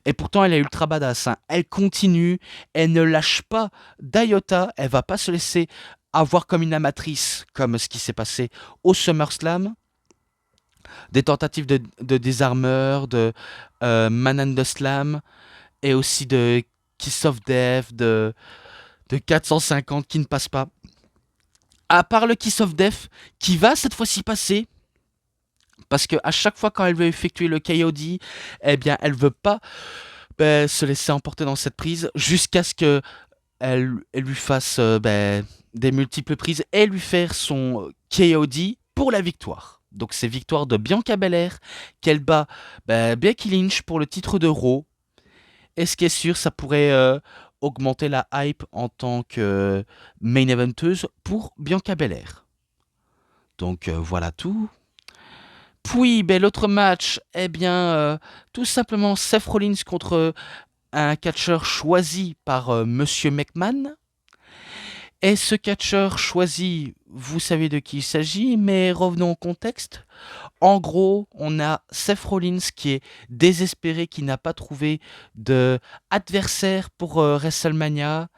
Et pourtant, elle est ultra badass, hein. Elle continue, elle ne lâche pas d'iota, elle va pas se laisser avoir comme une amatrice, comme ce qui s'est passé au SummerSlam. Des tentatives de désarmeur, de Man and the Slam, et aussi de Kiss of Death, de 450 qui ne passent pas. À part le Kiss of Death, qui va cette fois-ci passer, parce que à chaque fois quand elle veut effectuer le KOD, eh bien, elle veut pas se laisser emporter dans cette prise jusqu'à ce que elle lui fasse des multiples prises et lui faire son KOD pour la victoire. Donc c'est victoire de Bianca Belair qu'elle bat Becky Lynch pour le titre de Raw. Et ce qui est sûr, ça pourrait augmenter la hype en tant que main eventeuse pour Bianca Belair. Donc voilà tout. Puis l'autre match, eh bien tout simplement Seth Rollins contre un catcheur choisi par Monsieur McMahon. Et ce catcheur choisi, vous savez de qui il s'agit, mais revenons au contexte. En gros, on a Seth Rollins qui est désespéré, qui n'a pas trouvé de adversaire pour WrestleMania.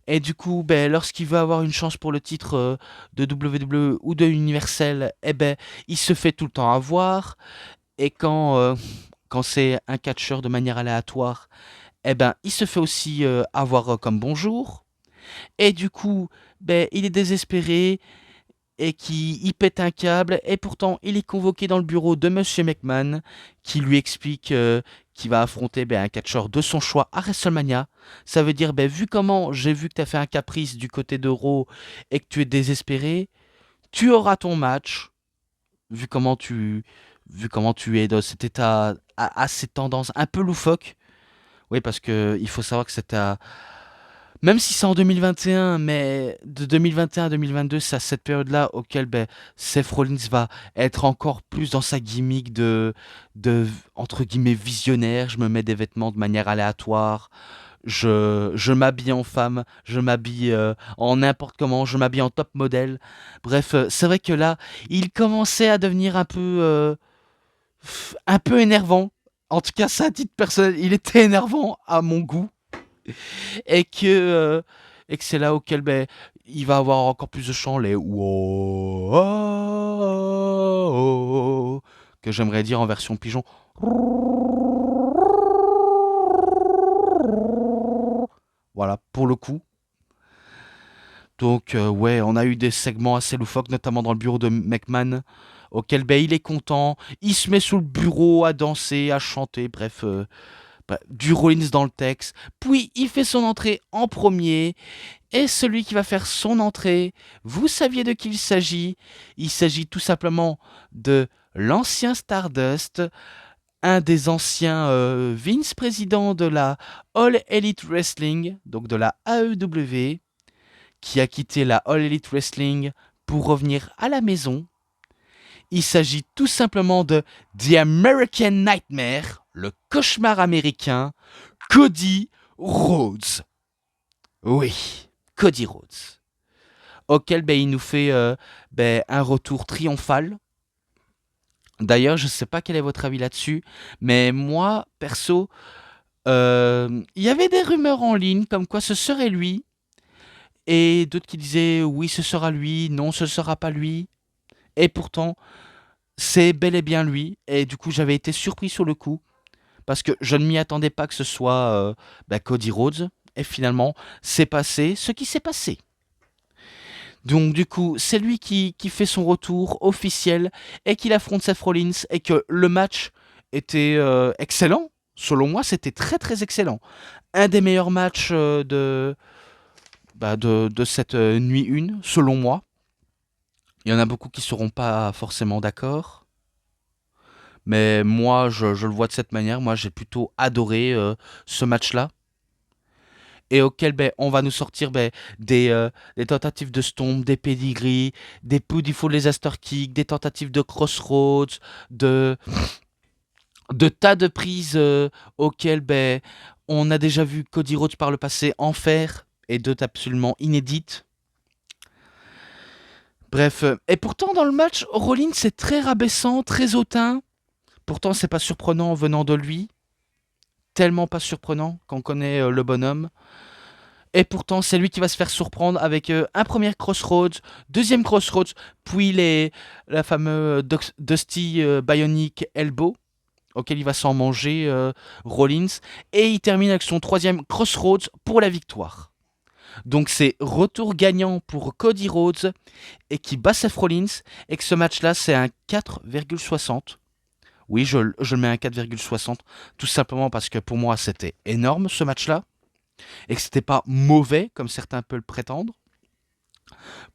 Et du coup, lorsqu'il veut avoir une chance pour le titre de WWE ou de Universal, il se fait tout le temps avoir. Et quand c'est un catcheur de manière aléatoire, il se fait aussi avoir comme bonjour. Et du coup, il est désespéré et il pète un câble. Et pourtant, il est convoqué dans le bureau de Monsieur McMahon qui lui explique qu'il va affronter un catcheur de son choix à WrestleMania. Ça veut dire, vu comment j'ai vu que tu as fait un caprice du côté de Raw et que tu es désespéré, tu auras ton match. Vu comment tu es dans cet état à ces tendances un peu loufoques. Oui, parce que il faut savoir que c'était Même si c'est en 2021, mais de 2021 à 2022, c'est à cette période-là auquel Seth Rollins va être encore plus dans sa gimmick de entre guillemets visionnaire. Je me mets des vêtements de manière aléatoire. Je m'habille en femme, je m'habille en n'importe comment, je m'habille en top modèle. Bref, c'est vrai que là, il commençait à devenir un peu énervant. En tout cas, ça à titre personnel, il était énervant à mon goût. Et que, euh, et que c'est là auquel il va avoir encore plus de chants, les wow, oh, que j'aimerais dire en version pigeon. Voilà, pour le coup. Donc, ouais, on a eu des segments assez loufoques, notamment dans le bureau de McMahon, auquel il est content, il se met sous le bureau à danser, à chanter, bref, du Rollins dans le texte. Puis, il fait son entrée en premier, et celui qui va faire son entrée, vous saviez de qui il s'agit? Il s'agit tout simplement de l'ancien Stardust, un des anciens vice-présidents de la All Elite Wrestling, donc de la AEW, qui a quitté la All Elite Wrestling pour revenir à la maison. Il s'agit tout simplement de The American Nightmare, le cauchemar américain, Cody Rhodes. Oui, Cody Rhodes. Auquel il nous fait un retour triomphal. D'ailleurs, je ne sais pas quel est votre avis là-dessus, mais moi, perso, il y avait des rumeurs en ligne comme quoi ce serait lui, et d'autres qui disaient oui, ce sera lui, non, ce sera pas lui. Et pourtant, c'est bel et bien lui. Et du coup, j'avais été surpris sur le coup. Parce que je ne m'y attendais pas que ce soit Cody Rhodes. Et finalement, c'est passé ce qui s'est passé. Donc du coup, c'est lui qui fait son retour officiel et qu'il affronte Seth Rollins. Et que le match était excellent. Selon moi, c'était très très excellent. Un des meilleurs matchs de cette nuit 1, selon moi. Il y en a beaucoup qui ne seront pas forcément d'accord. Mais moi, je le vois de cette manière. Moi, j'ai plutôt adoré ce match-là. Et auquel on va nous sortir des tentatives de stomp, des pedigrees, des beautiful disaster kicks, des tentatives de crossroads, de, de tas de prises auxquelles on a déjà vu Cody Rhodes par le passé en faire, et d'autres absolument inédites. Bref, et pourtant dans le match, Rollins c'est très rabaissant, très hautain. Pourtant c'est pas surprenant venant de lui. Tellement pas surprenant quand on connaît le bonhomme. Et pourtant, c'est lui qui va se faire surprendre avec un premier Crossroads, deuxième Crossroads, puis la fameuse Dusty Bionic Elbow, auquel il va s'en manger Rollins. Et il termine avec son troisième Crossroads pour la victoire. Donc c'est retour gagnant pour Cody Rhodes et qui bat Seth Rollins. Et que ce match-là, c'est un 4,60. Oui, je le mets un 4,60. Tout simplement parce que pour moi, c'était énorme ce match-là. Et que c'était pas mauvais comme certains peuvent le prétendre.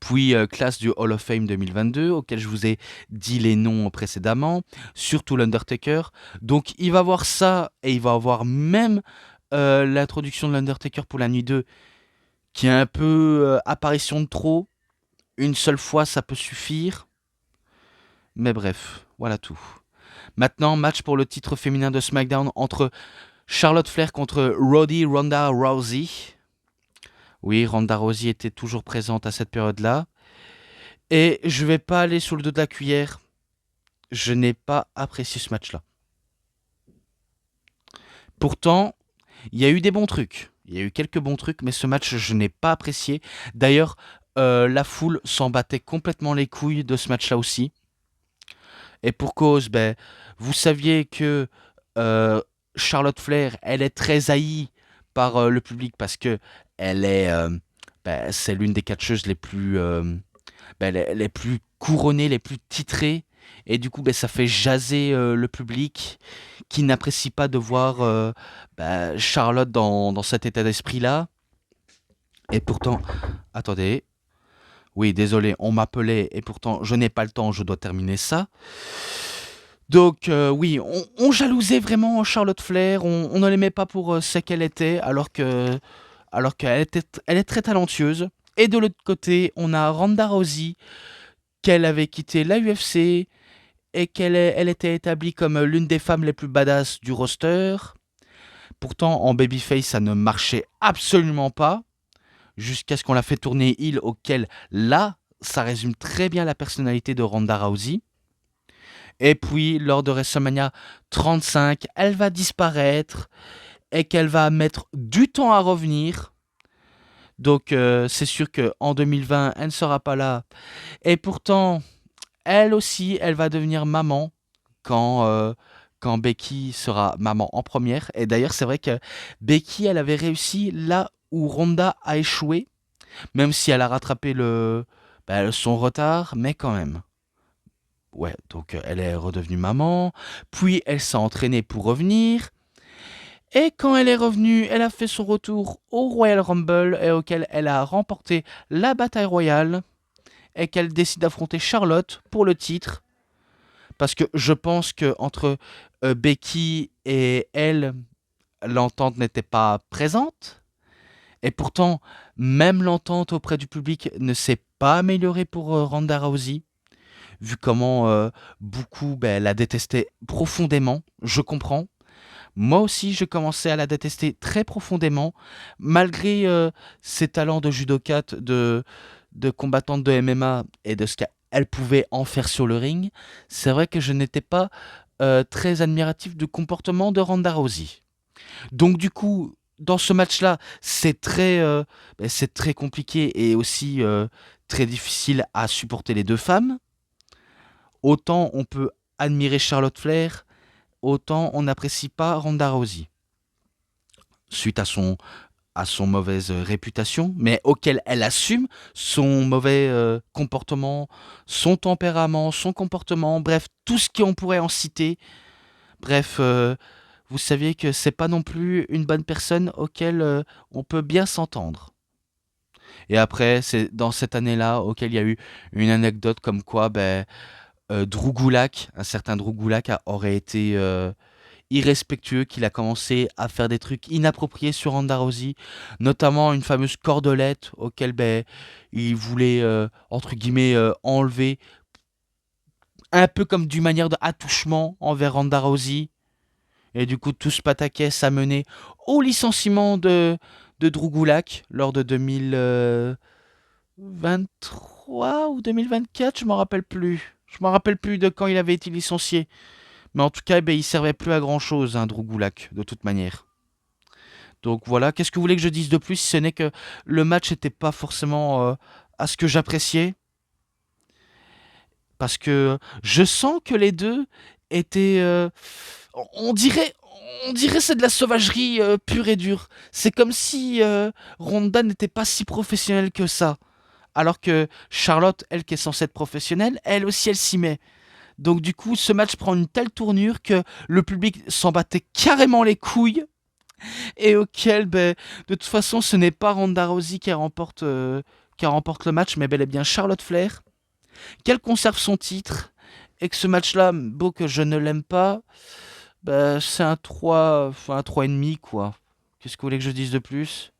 Puis classe du Hall of Fame 2022 auquel je vous ai dit les noms précédemment, surtout l'Undertaker. Donc il va voir ça et il va avoir même l'introduction de l'Undertaker pour la nuit 2 qui est un peu apparition de trop. Une seule fois ça peut suffire. Mais bref, voilà tout. Maintenant, match pour le titre féminin de SmackDown entre Charlotte Flair contre Ronda Rousey. Oui, Ronda Rousey était toujours présente à cette période-là. Et je vais pas aller sur le dos de la cuillère. Je n'ai pas apprécié ce match-là. Pourtant, il y a eu des bons trucs. Il y a eu quelques bons trucs, mais ce match, je n'ai pas apprécié. D'ailleurs, la foule s'en battait complètement les couilles de ce match-là aussi. Et pour cause, vous saviez que Charlotte Flair, elle est très haïe par le public parce que elle est, c'est l'une des catcheuses les plus couronnées, les plus titrées. Et du coup, ça fait jaser le public qui n'apprécie pas de voir Charlotte dans cet état d'esprit-là. Et pourtant, attendez, oui, désolé, on m'appelait et pourtant je n'ai pas le temps, je dois terminer ça. Donc oui, on jalousait vraiment Charlotte Flair, on ne l'aimait pas pour ce qu'elle était, alors alors elle est très talentueuse. Et de l'autre côté, on a Ronda Rousey, qu'elle avait quitté la UFC et elle était établie comme l'une des femmes les plus badass du roster. Pourtant, en babyface, ça ne marchait absolument pas, jusqu'à ce qu'on la fait tourner heel, auquel, là, ça résume très bien la personnalité de Ronda Rousey. Et puis, lors de WrestleMania 35, elle va disparaître et qu'elle va mettre du temps à revenir. Donc, c'est sûr qu'en 2020, elle ne sera pas là. Et pourtant, elle aussi, elle va devenir maman quand Becky sera maman en première. Et d'ailleurs, c'est vrai que Becky, elle avait réussi là où Ronda a échoué, même si elle a rattrapé son retard, mais quand même. Ouais, donc elle est redevenue maman, puis elle s'est entraînée pour revenir, et quand elle est revenue, elle a fait son retour au Royal Rumble, et auquel elle a remporté la bataille royale, et qu'elle décide d'affronter Charlotte pour le titre, parce que je pense que entre Becky et elle, l'entente n'était pas présente, et pourtant, même l'entente auprès du public ne s'est pas améliorée pour Ronda Rousey. Vu comment beaucoup la détestaient profondément, je comprends. Moi aussi, je commençais à la détester très profondément, malgré ses talents de judokate, de combattante de MMA et de ce qu'elle pouvait en faire sur le ring. C'est vrai que je n'étais pas très admiratif du comportement de Ronda Rousey. Donc du coup, dans ce match-là, c'est très compliqué et aussi très difficile à supporter les deux femmes. Autant on peut admirer Charlotte Flair, autant on n'apprécie pas Ronda Rousey. Suite à son mauvaise réputation, mais auquel elle assume son mauvais comportement, son tempérament, son comportement, bref, tout ce qu'on pourrait en citer. Bref, vous saviez que c'est pas non plus une bonne personne auquel on peut bien s'entendre. Et après, c'est dans cette année-là auquel il y a eu une anecdote comme quoi Drew Gulak, un certain Drew Gulak aurait été irrespectueux, qu'il a commencé à faire des trucs inappropriés sur Ronda Rousey, notamment une fameuse cordelette auquel il voulait, entre guillemets, enlever, un peu comme d'une manière de attouchement envers Ronda Rousey. Et du coup, tout ce pataquès ça menait au licenciement de Drew Gulak lors de 2023 ou 2024, je m'en rappelle plus. Je m'en rappelle plus de quand il avait été licencié. Mais en tout cas, il servait plus à grand chose, Drew Gulak, de toute manière. Donc voilà, qu'est-ce que vous voulez que je dise de plus si ce n'est que le match n'était pas forcément à ce que j'appréciais. Parce que je sens que les deux étaient... on dirait... On dirait c'est de la sauvagerie pure et dure. C'est comme si Ronda n'était pas si professionnelle que ça. Alors que Charlotte, elle qui est censée être professionnelle, elle aussi elle s'y met. Donc du coup, ce match prend une telle tournure que le public s'en battait carrément les couilles et auquel, de toute façon, ce n'est pas Ronda Rousey qui remporte le match, mais bel et bien Charlotte Flair, qu'elle conserve son titre et que ce match-là, beau que je ne l'aime pas, c'est un 3, enfin un 3,5 quoi. Qu'est-ce que vous voulez que je dise de plus?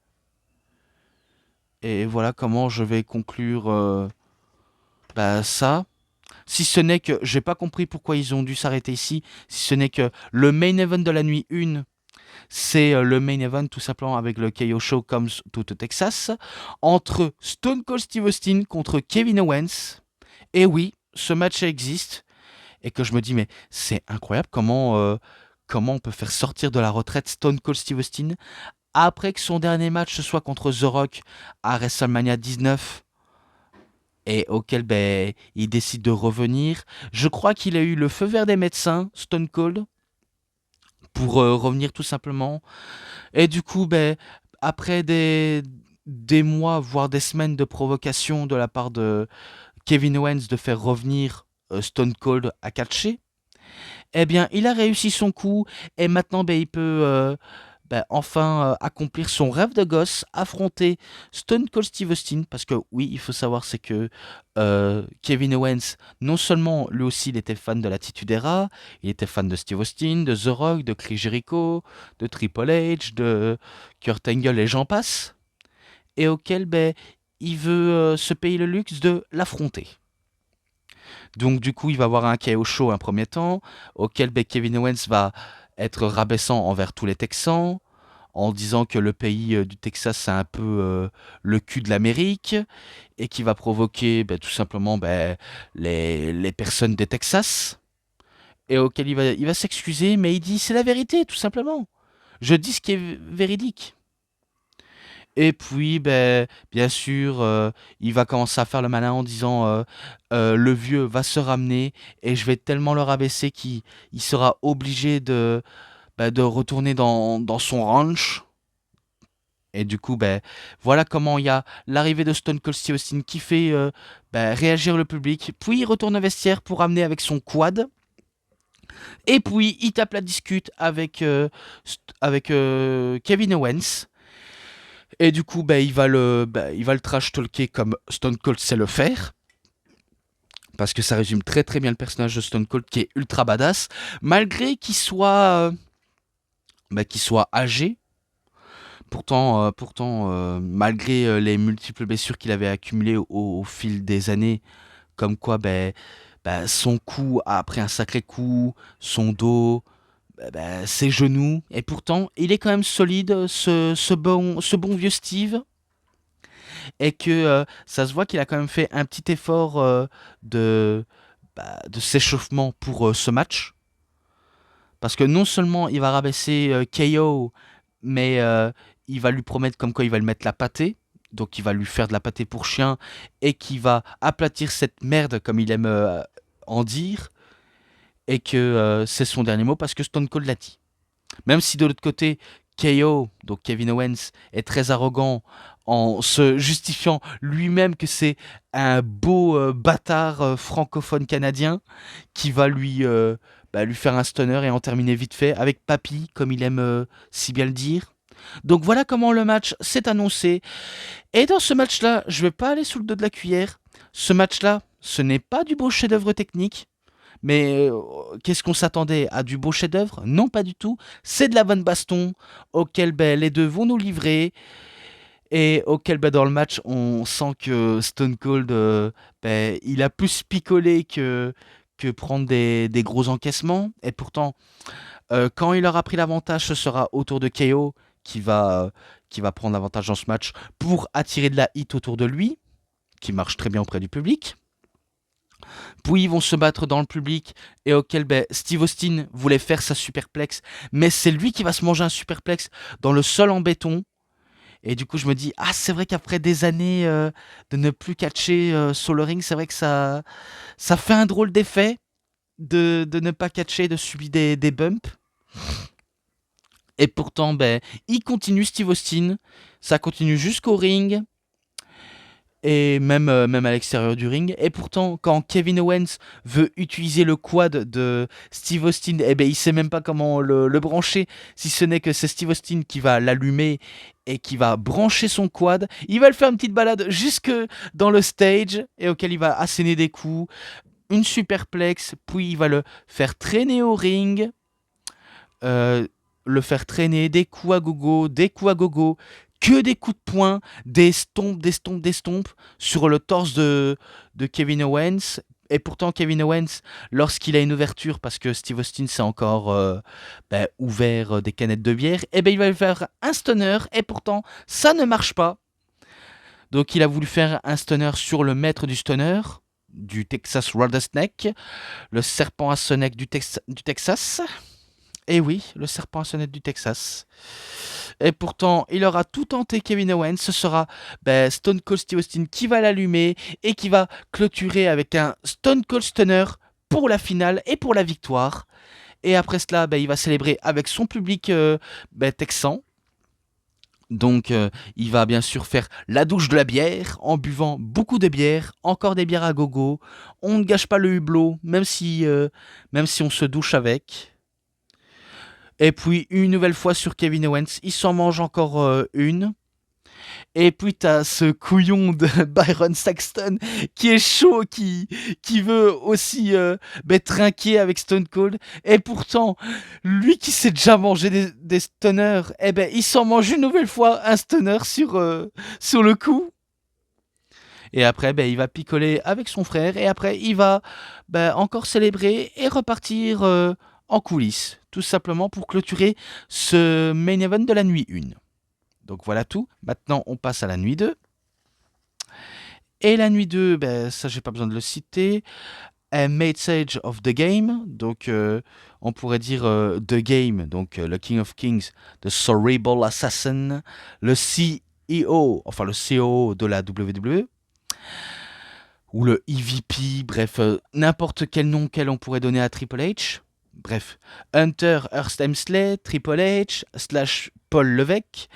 Et voilà comment je vais conclure ça. Si ce n'est que j'ai pas compris pourquoi ils ont dû s'arrêter ici, si ce n'est que le main event de la nuit 1, c'est le main event tout simplement avec le KO Show Comes to Texas, entre Stone Cold Steve Austin contre Kevin Owens. Et oui, ce match existe, et que je me dis, mais c'est incroyable comment on peut faire sortir de la retraite Stone Cold Steve Austin après que son dernier match ce soit contre The Rock à WrestleMania 19 et auquel il décide de revenir. Je crois qu'il a eu le feu vert des médecins, Stone Cold, pour revenir tout simplement. Et du coup, après des mois, voire des semaines de provocation de la part de Kevin Owens de faire revenir Stone Cold à catcher, eh bien, il a réussi son coup et maintenant, il peut enfin accomplir son rêve de gosse, affronter Stone Cold Steve Austin. Parce que oui, il faut savoir, c'est que Kevin Owens, non seulement lui aussi, il était fan de l'Attitude Era, il était fan de Steve Austin, de The Rock, de Chris Jericho, de Triple H, de Kurt Angle et j'en passe. et auquel il veut se payer le luxe de l'affronter. Donc du coup, il va avoir un KO show un premier temps, auquel Kevin Owens va être rabaissant envers tous les Texans, en disant que le pays du Texas, c'est un peu le cul de l'Amérique, et qui va provoquer tout simplement les personnes des Texas, et auquel il va s'excuser, mais il dit c'est la vérité, tout simplement. Je dis ce qui est véridique. Et puis, bien sûr, il va commencer à faire le malin en disant le vieux va se ramener et je vais tellement le rabaisser qu'il sera obligé de retourner dans son ranch. Et du coup, voilà comment il y a l'arrivée de Stone Cold Steve Austin qui fait réagir le public. Puis il retourne au vestiaire pour ramener avec son quad. Et puis il tape la discute avec Kevin Owens. Et du coup, il va le trash talker comme Stone Cold sait le faire. Parce que ça résume très très bien le personnage de Stone Cold qui est ultra badass. Malgré qu'il soit âgé. Pourtant, malgré les multiples blessures qu'il avait accumulées au fil des années, comme quoi son cou a pris un sacré coup, son dos, ses genoux, et pourtant il est quand même solide, ce bon vieux Steve. Et que ça se voit qu'il a quand même fait un petit effort de s'échauffement pour ce match. Parce que non seulement il va rabaisser KO, mais il va lui promettre comme quoi il va lui mettre la pâtée. Donc il va lui faire de la pâtée pour chien et qui va aplatir cette merde comme il aime en dire. Et que c'est son dernier mot parce que Stone Cold l'a dit. Même si de l'autre côté, KO, donc Kevin Owens, est très arrogant en se justifiant lui-même que c'est un beau bâtard francophone canadien qui va lui faire un stunner et en terminer vite fait avec Papy, comme il aime si bien le dire. Donc voilà comment le match s'est annoncé. Et dans ce match-là, je ne vais pas aller sous le dos de la cuillère. Ce match-là, ce n'est pas du beau chef-d'œuvre technique. Mais qu'est-ce qu'on s'attendait à du beau chef-d'œuvre? Non, pas du tout. C'est de la bonne baston auquel les deux vont nous livrer et auquel dans le match on sent que Stone Cold il a plus picolé que prendre des gros encaissements. Et pourtant, quand il aura pris l'avantage, ce sera autour de KO qui va prendre l'avantage dans ce match pour attirer de la hit autour de lui, qui marche très bien auprès du public. Puis ils vont se battre dans le public et auquel Steve Austin voulait faire sa superplex, mais c'est lui qui va se manger un superplex dans le sol en béton. Et du coup je me dis, ah c'est vrai qu'après des années de ne plus catcher sur le ring, c'est vrai que ça fait un drôle d'effet de ne pas catcher, de subir des bumps. Et pourtant il continue Steve Austin, ça continue jusqu'au ring. Et même à l'extérieur du ring. Et pourtant, quand Kevin Owens veut utiliser le quad de Steve Austin, il sait même pas comment le brancher, si ce n'est que c'est Steve Austin qui va l'allumer et qui va brancher son quad. Il va le faire une petite balade jusque dans le stage et auquel il va asséner des coups, une superplex, puis il va le faire traîner au ring. Le faire traîner, des coups à gogo, que des coups de poing, des stompes sur le torse de Kevin Owens. Et pourtant, Kevin Owens, lorsqu'il a une ouverture, parce que Steve Austin s'est encore ouvert des canettes de bière, il va faire un stunner, et pourtant, ça ne marche pas. Donc, il a voulu faire un stunner sur le maître du stunner, du Texas Rattlesnake, le serpent à sonnette du Texas. Et oui, le serpent à sonnette du Texas. Et pourtant, il aura tout tenté Kevin Owens. Ce sera Stone Cold Steve Austin qui va l'allumer et qui va clôturer avec un Stone Cold Stunner pour la finale et pour la victoire. Et après cela, il va célébrer avec son public texan. Donc, il va bien sûr faire la douche de la bière en buvant beaucoup de bière, encore des bières à gogo. On ne gâche pas le hublot, même si on se douche avec. Et puis une nouvelle fois sur Kevin Owens, il s'en mange encore une. Et puis t'as ce couillon de Byron Saxton qui est chaud, qui veut aussi trinquer avec Stone Cold. Et pourtant, lui qui s'est déjà mangé des stunners, eh ben il s'en mange une nouvelle fois un stunner sur le coup. Et après, il va picoler avec son frère. Et après, il va encore célébrer et repartir en coulisses. Tout simplement pour clôturer ce main event de la nuit 1. Donc voilà tout. Maintenant, on passe à la nuit 2. Et la nuit 2, ça, j'ai pas besoin de le citer. Made Sage of the Game. Donc, on pourrait dire The Game. Donc, le King of Kings, The Cerebral Assassin. Le CEO, enfin le COO de la WWE. Ou le EVP, bref, n'importe quel nom on pourrait donner à Triple H. Bref, Hunter Hearst Helmsley, Triple H, / Paul Levesque,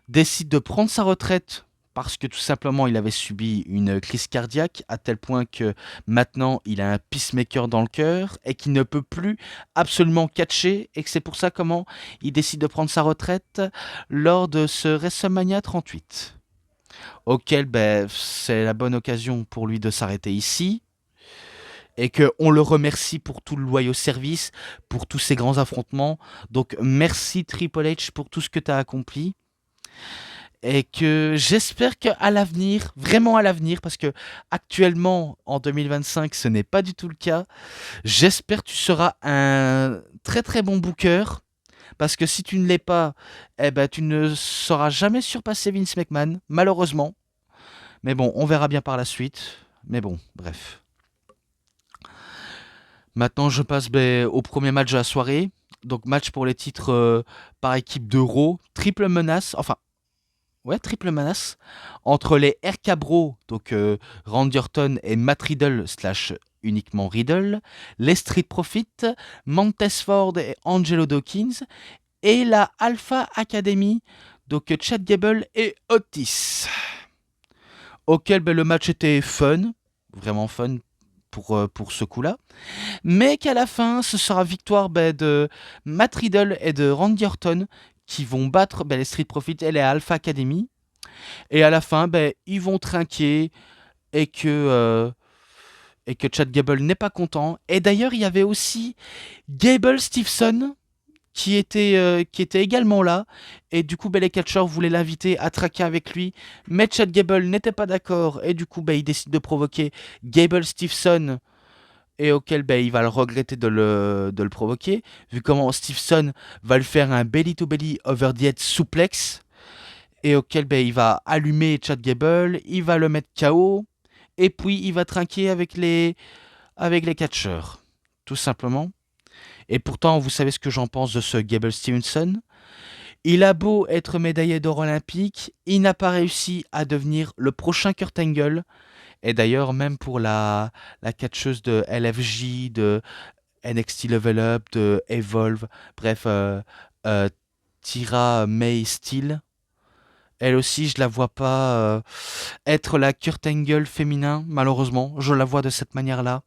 décide de prendre sa retraite parce que tout simplement il avait subi une crise cardiaque à tel point que maintenant il a un pacemaker dans le cœur et qu'il ne peut plus absolument catcher et que c'est pour ça comment il décide de prendre sa retraite lors de ce WrestleMania 38. Auquel c'est la bonne occasion pour lui de s'arrêter ici et qu'on le remercie pour tout le loyal service, pour tous ces grands affrontements. Donc merci Triple H pour tout ce que tu as accompli. Et que j'espère qu'à l'avenir, vraiment à l'avenir, parce que actuellement en 2025 ce n'est pas du tout le cas, j'espère que tu seras un très très bon booker. Parce que si tu ne l'es pas, tu ne sauras jamais surpasser Vince McMahon, malheureusement. Mais bon, on verra bien par la suite. Mais bon, bref. Maintenant, je passe au premier match de la soirée. Donc, match pour les titres par équipe de Raw. Triple menace. Enfin, ouais, triple menace. Entre les RK Bro, donc Randy Orton et Matt Riddle / uniquement Riddle. Les Street Profits, Montez Ford et Angelo Dawkins. Et la Alpha Academy, donc Chad Gable et Otis. Auquel le match était fun, vraiment fun pour ce coup-là, mais qu'à la fin, ce sera victoire de Matt Riddle et de Randy Orton qui vont battre les Street Profits et les Alpha Academy. Et à la fin, ils vont trinquer et que Chad Gable n'est pas content. Et d'ailleurs, il y avait aussi Gable Stevenson qui était également là. Et du coup, les catcheurs voulaient l'inviter à traquer avec lui. Mais Chad Gable n'était pas d'accord. Et du coup, il décide de provoquer Gable Stevenson. Et auquel il va le regretter de le provoquer. Vu comment Stevenson va lui faire un belly-to-belly over the head suplex. Et auquel il va allumer Chad Gable. Il va le mettre KO. Et puis, il va trinquer avec les catcheurs. Tout simplement. Et pourtant, vous savez ce que j'en pense de ce Gable Stevenson. Il a beau être médaillé d'or olympique, il n'a pas réussi à devenir le prochain Kurt Angle. Et d'ailleurs, même pour la catcheuse de LFJ, de NXT Level Up, de Evolve, bref, Tyra May Steele, elle aussi, je la vois pas être la Kurt Angle féminin, malheureusement. Je la vois de cette manière-là.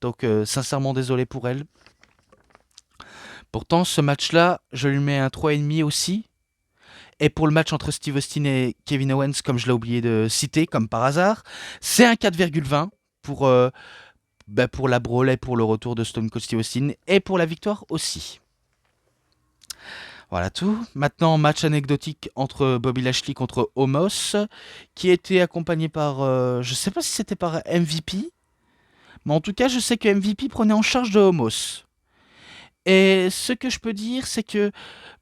Donc, sincèrement, désolé pour elle. Pourtant, ce match-là, je lui mets un 3,5 aussi. Et pour le match entre Steve Austin et Kevin Owens, comme je l'ai oublié de citer, comme par hasard, c'est un 4,20 pour la brawl et pour le retour de Stone Cold Steve Austin et pour la victoire aussi. Voilà tout. Maintenant, match anecdotique entre Bobby Lashley contre Omos, qui était accompagné par, je sais pas si c'était par MVP, mais en tout cas, je sais que MVP prenait en charge de Omos. Et ce que je peux dire, c'est que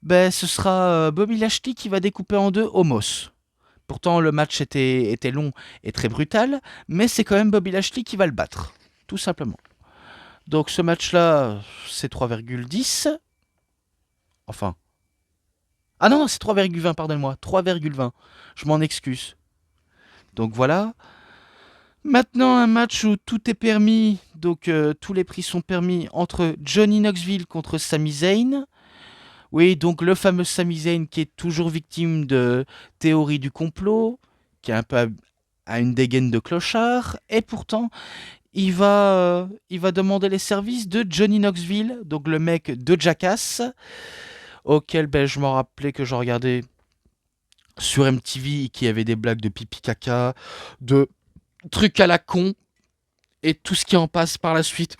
ce sera Bobby Lashley qui va découper en deux Omos. Pourtant, le match était long et très brutal, mais c'est quand même Bobby Lashley qui va le battre, tout simplement. Donc ce match-là, c'est 3,10. Enfin. Ah non, c'est 3,20, pardonnez-moi. 3,20. Je m'en excuse. Donc voilà. Maintenant, un match où tout est permis, donc tous les prix sont permis entre Johnny Knoxville contre Sami Zayn. Oui, donc le fameux Sami Zayn qui est toujours victime de théorie du complot, qui est un peu à une dégaine de clochard, et pourtant il va demander les services de Johnny Knoxville, donc le mec de Jackass, auquel je m'en rappelais que je regardais sur MTV qui avait des blagues de pipi caca, de trucs à la con et tout ce qui en passe par la suite.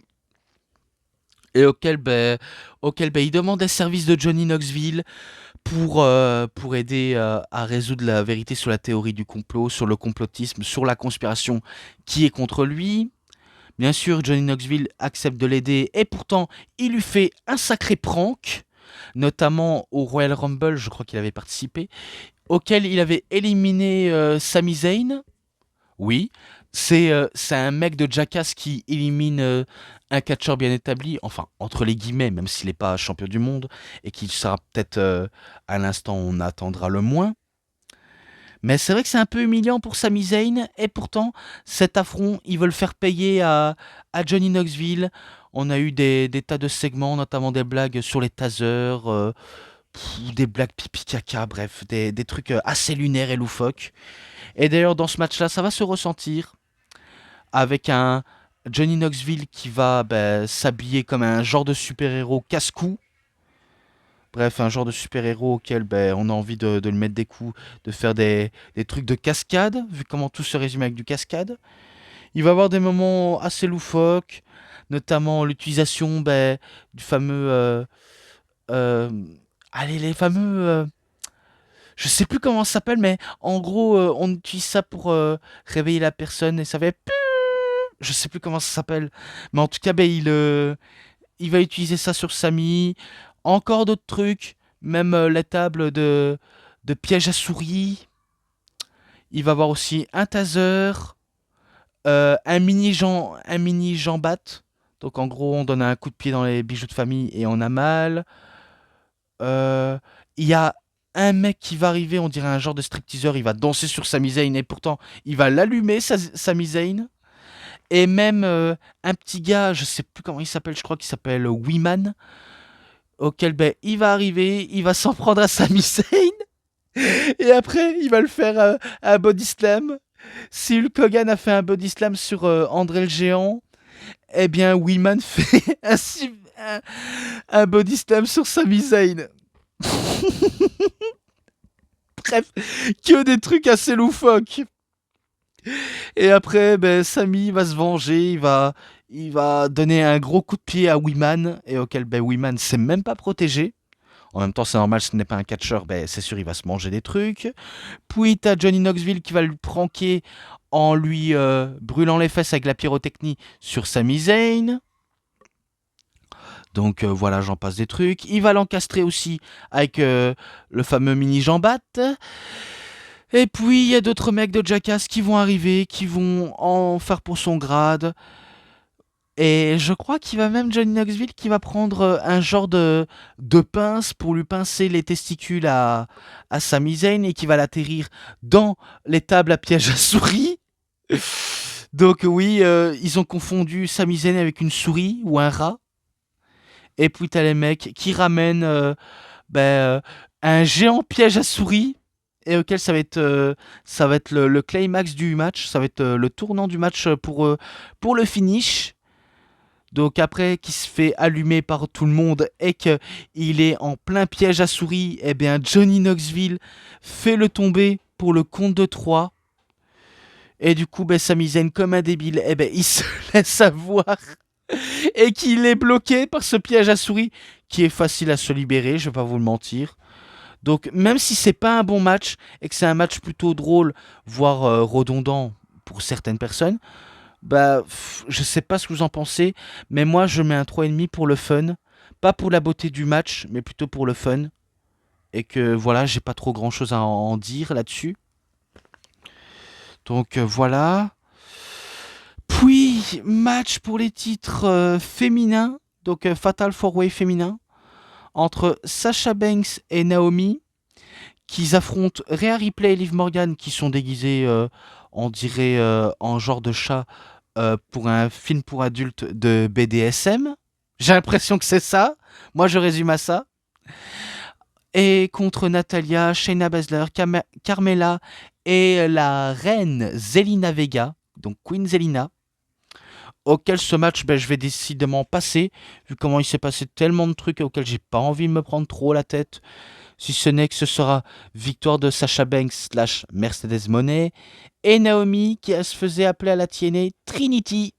Et auquel il demande les services de Johnny Knoxville pour aider à résoudre la vérité sur la théorie du complot, sur le complotisme, sur la conspiration qui est contre lui. Bien sûr, Johnny Knoxville accepte de l'aider et pourtant, il lui fait un sacré prank, notamment au Royal Rumble, je crois qu'il avait participé, auquel il avait éliminé Sami Zayn. Oui, c'est un mec de Jackass qui élimine un catcheur bien établi, enfin, entre les guillemets, même s'il n'est pas champion du monde, et qu'il sera peut-être, à l'instant, on attendra le moins. Mais c'est vrai que c'est un peu humiliant pour Sami Zayn, et pourtant, cet affront, ils veulent faire payer à Johnny Knoxville. On a eu des tas de segments, notamment des blagues sur les tasers, des blagues pipi caca, bref, des trucs assez lunaires et loufoques. Et d'ailleurs, dans ce match-là, ça va se ressentir avec un Johnny Knoxville qui va s'habiller comme un genre de super-héros casse-cou. Bref, un genre de super-héros auquel on a envie de le mettre des coups, de faire des trucs de cascade, vu comment tout se résume avec du cascade. Il va y avoir des moments assez loufoques, notamment l'utilisation du fameux... euh, allez, les fameux... je sais plus comment ça s'appelle, mais en gros, on utilise ça pour réveiller la personne et ça fait... Je sais plus comment ça s'appelle. Mais en tout cas, il va utiliser ça sur Samy. Encore d'autres trucs. Même la table de piège à souris. Il va avoir aussi un taser. Un mini jambat. Donc en gros, on donne un coup de pied dans les bijoux de famille et on a mal. Il y a un mec qui va arriver, on dirait un genre de stripteaseur. Il va danser sur Sami Zayn et pourtant, il va l'allumer, Sami Zayn. Et même un petit gars, je sais plus comment il s'appelle, je crois qu'il s'appelle Weeman, auquel il va arriver, il va s'en prendre à Sami Zayn, et après il va le faire un body slam. Si Hulk Hogan a fait un body slam sur André le Géant, eh bien Weeman fait un, un body slam sur Sami Zayn. Bref, que des trucs assez loufoques. Et après, Samy va se venger, il va donner un gros coup de pied à Weeman, et auquel Weeman s'est même pas protégé. En même temps, c'est normal, ce n'est pas un catcheur, c'est sûr, il va se manger des trucs. Puis t'as Johnny Knoxville qui va le pranker en lui brûlant les fesses avec la pyrotechnie sur Sami Zayn. Donc voilà, j'en passe des trucs. Il va l'encastrer aussi avec le fameux mini Jambat. Et puis, il y a d'autres mecs de Jackass qui vont arriver, qui vont en faire pour son grade. Et je crois qu'il va même Johnny Knoxville qui va prendre un genre de pince pour lui pincer les testicules à Sami Zayn et qui va l'atterrir dans les tables à piège à souris. Donc oui, ils ont confondu Sami Zayn avec une souris ou un rat. Et puis t'as les mecs qui ramènent ben, euh, un géant piège à souris et auquel ça va être le climax du match, ça va être le tournant du match pour le finish. Donc après, qui se fait allumer par tout le monde et qu'il est en plein piège à souris, eh bien Johnny Knoxville fait le tomber pour le compte de 3. Et du coup, Sami Zayn, comme un débile, il se laisse avoir et qu'il est bloqué par ce piège à souris qui est facile à se libérer, je vais pas vous le mentir. Donc même si c'est pas un bon match et que c'est un match plutôt drôle, voire redondant pour certaines personnes, je sais pas ce que vous en pensez, mais moi je mets un 3,5 pour le fun, pas pour la beauté du match, mais plutôt pour le fun. Et que voilà, j'ai pas trop grand chose à en dire là-dessus. Donc voilà. Puis match pour les titres féminins, donc Fatal 4-Way féminin, entre Sasha Banks et Naomi, qui affrontent Rhea Ripley et Liv Morgan, qui sont déguisés, on dirait, en genre de chat pour un film pour adultes de BDSM. J'ai l'impression que c'est ça. Moi, je résume à ça. Et contre Natalia, Shayna Baszler, Carmella et la reine Zelina Vega, donc Queen Zelina, auquel ce match, je vais décidément passer, vu comment il s'est passé tellement de trucs auxquels j'ai pas envie de me prendre trop la tête. si ce n'est que ce sera victoire de Sasha Banks slash Mercedes Moné et Naomi qui se faisait appeler à la TNA Trinity.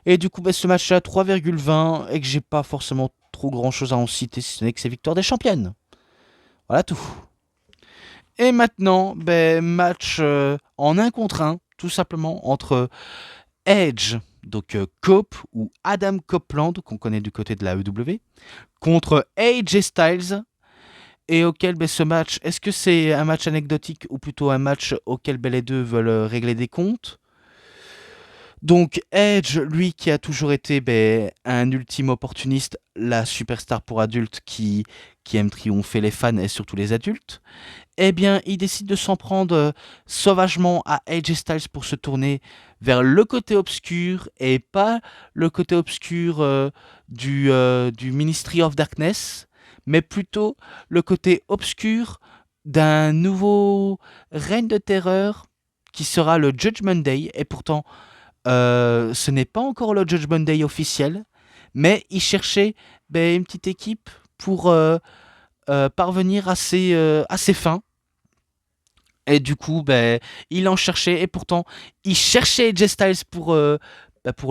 Et du coup, ce match-là, 3,20 et que j'ai pas forcément trop grand-chose à en citer, si ce n'est que c'est victoire des championnes. Voilà tout. Et maintenant, match en 1 contre 1, tout simplement, entre Edge, donc Cope ou Adam Copeland, qu'on connaît du côté de la EW, contre AJ Styles, et auquel ce match, est-ce que c'est un match anecdotique ou plutôt un match auquel les deux veulent régler des comptes? Donc Edge, lui qui a toujours été un ultime opportuniste, la superstar pour adultes qui aime triompher les fans et surtout les adultes, eh bien il décide de s'en prendre sauvagement à AJ Styles pour se tourner vers le côté obscur et pas le côté obscur du Ministry of Darkness, mais plutôt le côté obscur d'un nouveau règne de terreur qui sera le Judgment Day. Et pourtant, ce n'est pas encore le Judgment Day officiel, mais il cherchait une petite équipe pour parvenir à ses fins. Et du coup, il en cherchait, et pourtant, il cherchait AJ Styles pour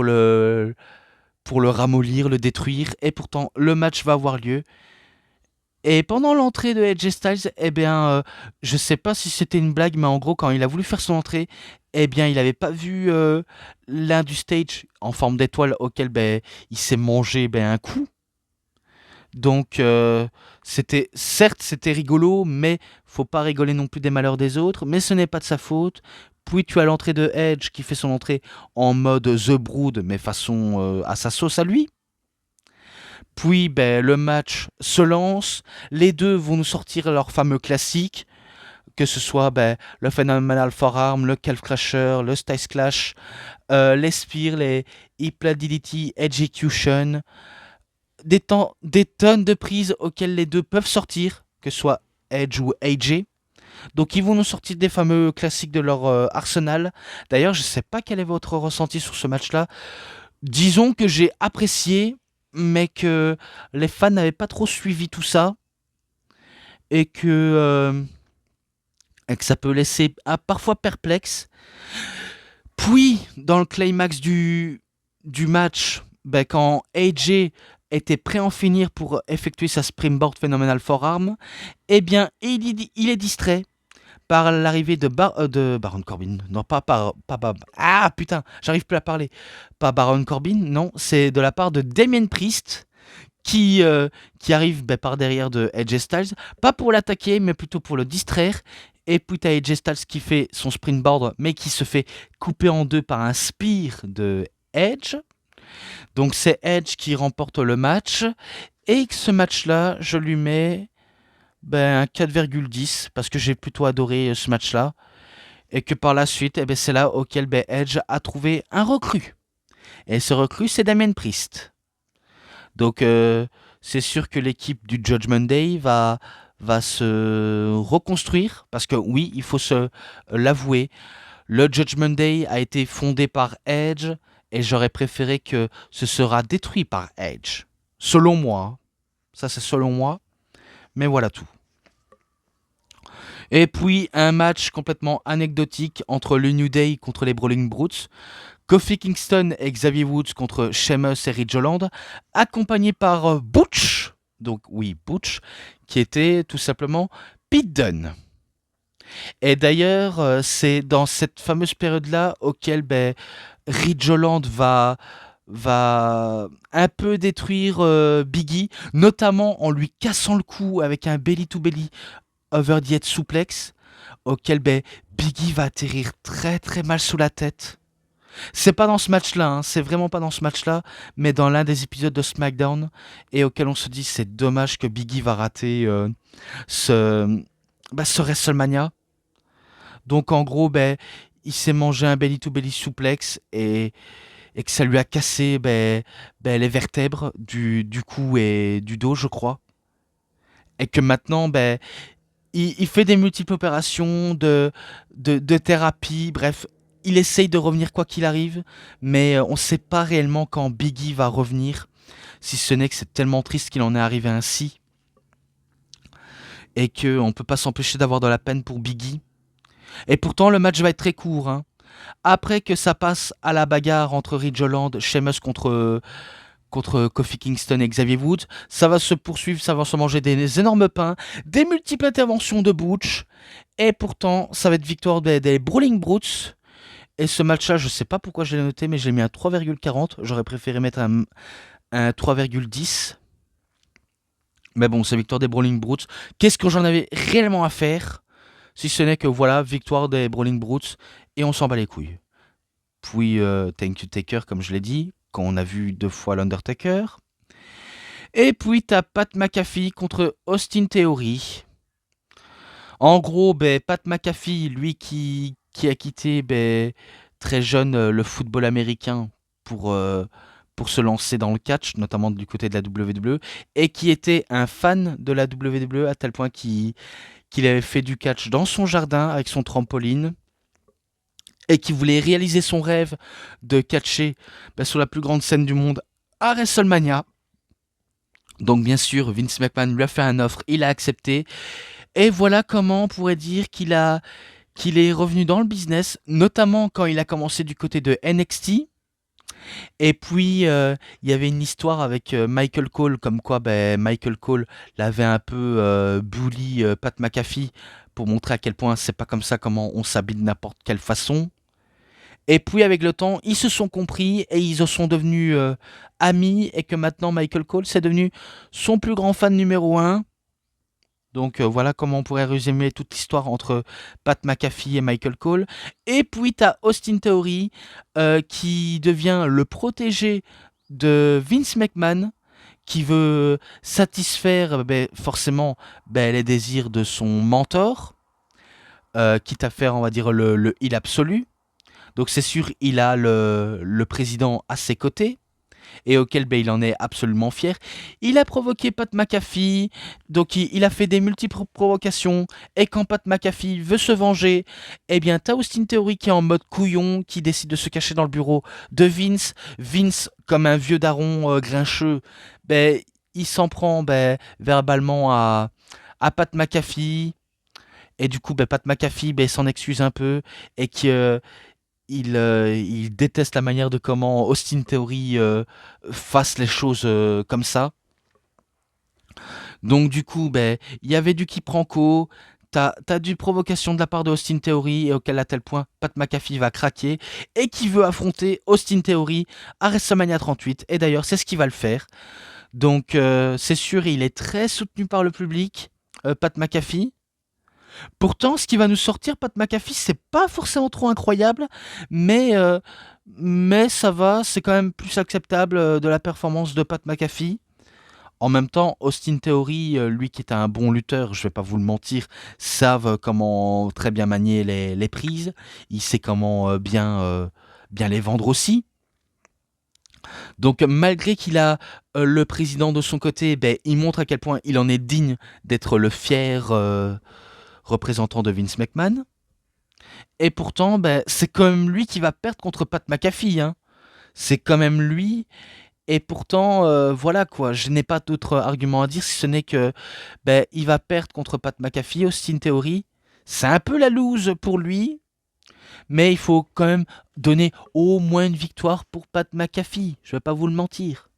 le ramollir, le détruire, et pourtant, le match va avoir lieu. Et pendant l'entrée de AJ Styles, je sais pas si c'était une blague, mais en gros, quand il a voulu faire son entrée, il n'avait pas vu l'un du stage en forme d'étoile auquel il s'est mangé un coup. Donc, c'était rigolo, mais faut pas rigoler non plus des malheurs des autres. Mais ce n'est pas de sa faute. Puis tu as l'entrée de Edge qui fait son entrée en mode The Brood, mais façon à sa sauce à lui. Puis le match se lance, les deux vont nous sortir leur fameux classique, que ce soit le Phenomenal Forearm, le Calf Crusher, le Styles Clash, les Spears, les Hip Agility Execution, des tonnes de prises auxquelles les deux peuvent sortir, que ce soit Edge ou AJ. Donc ils vont nous sortir des fameux classiques de leur arsenal. D'ailleurs, je ne sais pas quel est votre ressenti sur ce match-là. Disons que j'ai apprécié, mais que les fans n'avaient pas trop suivi tout ça et que ça peut laisser parfois perplexe. Puis, dans le climax du match, quand AJ était prêt à en finir pour effectuer sa Springboard Phenomenal Forearm, il est distrait par l'arrivée de Baron Corbin. Non, ah putain, j'arrive plus à parler. Pas Baron Corbin, non, c'est de la part de Damien Priest qui arrive par derrière de AJ Styles, pas pour l'attaquer, mais plutôt pour le distraire. Et puis t'as AJ Styles qui fait son springboard, mais qui se fait couper en deux par un spear de Edge. Donc c'est Edge qui remporte le match. Et que ce match-là, je lui mets un 4,10 parce que j'ai plutôt adoré ce match-là. Et que par la suite, c'est là auquel Edge a trouvé un recrue. Et ce recrue, c'est Damien Priest. Donc c'est sûr que l'équipe du Judgment Day va se reconstruire, parce que oui, il faut se l'avouer, le Judgment Day a été fondé par Edge, et j'aurais préféré que ce sera détruit par Edge. Selon moi. Ça, c'est selon moi. Mais voilà tout. Et puis, un match complètement anecdotique entre le New Day contre les Brawling Brutes. Kofi Kingston et Xavier Woods contre Sheamus et Ridge Holland, accompagné par Butch, donc oui, Butch, qui était tout simplement Pete Dunne. Et d'ailleurs, c'est dans cette fameuse période-là auquel Ridge Holland va un peu détruire Biggie, notamment en lui cassant le cou avec un belly-to-belly over the head suplex, auquel Biggie va atterrir très très mal sous la tête. C'est pas dans ce match-là, c'est vraiment pas dans ce match-là, mais dans l'un des épisodes de SmackDown, et auquel on se dit c'est dommage que Biggie va rater ce WrestleMania. Donc en gros, il s'est mangé un belly-to-belly suplex et que ça lui a cassé les vertèbres du cou et du dos, je crois. Et que maintenant, il fait des multiples opérations de thérapie, bref. Il essaye de revenir quoi qu'il arrive, mais on ne sait pas réellement quand Biggie va revenir, si ce n'est que c'est tellement triste qu'il en est arrivé ainsi. et qu'on ne peut pas s'empêcher d'avoir de la peine pour Biggie. Et pourtant, le match va être très court, hein. Après que ça passe à la bagarre entre Ridge Holland, Sheamus contre Kofi Kingston et Xavier Woods, ça va se poursuivre, ça va se manger des énormes pains, des multiples interventions de Butch, et pourtant, ça va être victoire des Brawling Brutes. Et ce match-là, je sais pas pourquoi je l'ai noté, mais j'ai mis un 3,40. J'aurais préféré mettre un 3,10. Mais bon, c'est victoire des Brawling Brutes. Qu'est-ce que j'en avais réellement à faire? Si ce n'est que voilà, victoire des Brawling Brutes, et on s'en bat les couilles. Puis Thank You Taker, comme je l'ai dit, quand on a vu 2 fois l'Undertaker. Et puis t'as Pat McAfee contre Austin Theory. En gros, Pat McAfee, lui qui a quitté très jeune le football américain pour, euh, pour se lancer dans le catch, notamment du côté de la WWE, et qui était un fan de la WWE à tel point qu'il avait fait du catch dans son jardin avec son trampoline et qui voulait réaliser son rêve de catcher sur la plus grande scène du monde à WrestleMania. Donc bien sûr, Vince McMahon lui a fait une offre, il a accepté. Et voilà comment on pourrait dire qu'il est revenu dans le business, notamment quand il a commencé du côté de NXT. Et puis, il y avait une histoire avec Michael Cole, comme quoi Michael Cole l'avait un peu bully Pat McAfee pour montrer à quel point c'est pas comme ça comment on s'habille de n'importe quelle façon. Et puis avec le temps, ils se sont compris et ils sont devenus amis et que maintenant Michael Cole c'est devenu son plus grand fan numéro un. Donc voilà comment on pourrait résumer toute l'histoire entre Pat McAfee et Michael Cole. Et puis tu as Austin Theory qui devient le protégé de Vince McMahon qui veut satisfaire forcément les désirs de son mentor, quitte à faire on va dire le heel absolu. Donc c'est sûr, il a le président à ses côtés et auquel il en est absolument fier. Il a provoqué Pat McAfee, donc il a fait des multiples provocations, et quand Pat McAfee veut se venger, eh bien t'as Austin Theory qui est en mode couillon, qui décide de se cacher dans le bureau de Vince. Vince, comme un vieux daron grincheux, il s'en prend verbalement à Pat McAfee, et du coup Pat McAfee s'en excuse un peu, et que il déteste la manière de comment Austin Theory fasse les choses comme ça. Donc du coup, il y avait du qui prend co. T'as du provocation de la part de Austin Theory et auquel à tel point Pat McAfee va craquer et qui veut affronter Austin Theory à WrestleMania 38. Et d'ailleurs, c'est ce qu'il va le faire. Donc c'est sûr, il est très soutenu par le public, Pat McAfee. Pourtant, ce qui va nous sortir, Pat McAfee, c'est pas forcément trop incroyable, mais, euh, mais ça va, c'est quand même plus acceptable de la performance de Pat McAfee. En même temps, Austin Theory, lui qui est un bon lutteur, je vais pas vous le mentir, savent comment très bien manier les prises. Il sait comment bien les vendre aussi. Donc malgré qu'il a le président de son côté, il montre à quel point il en est digne d'être le fier représentant de Vince McMahon. Et pourtant, c'est quand même lui qui va perdre contre Pat McAfee, hein. C'est quand même lui. Et pourtant, voilà quoi, je n'ai pas d'autre argument à dire si ce n'est que il va perdre contre Pat McAfee, Austin Theory. C'est un peu la loose pour lui, mais il faut quand même donner au moins une victoire pour Pat McAfee. Je vais pas vous le mentir.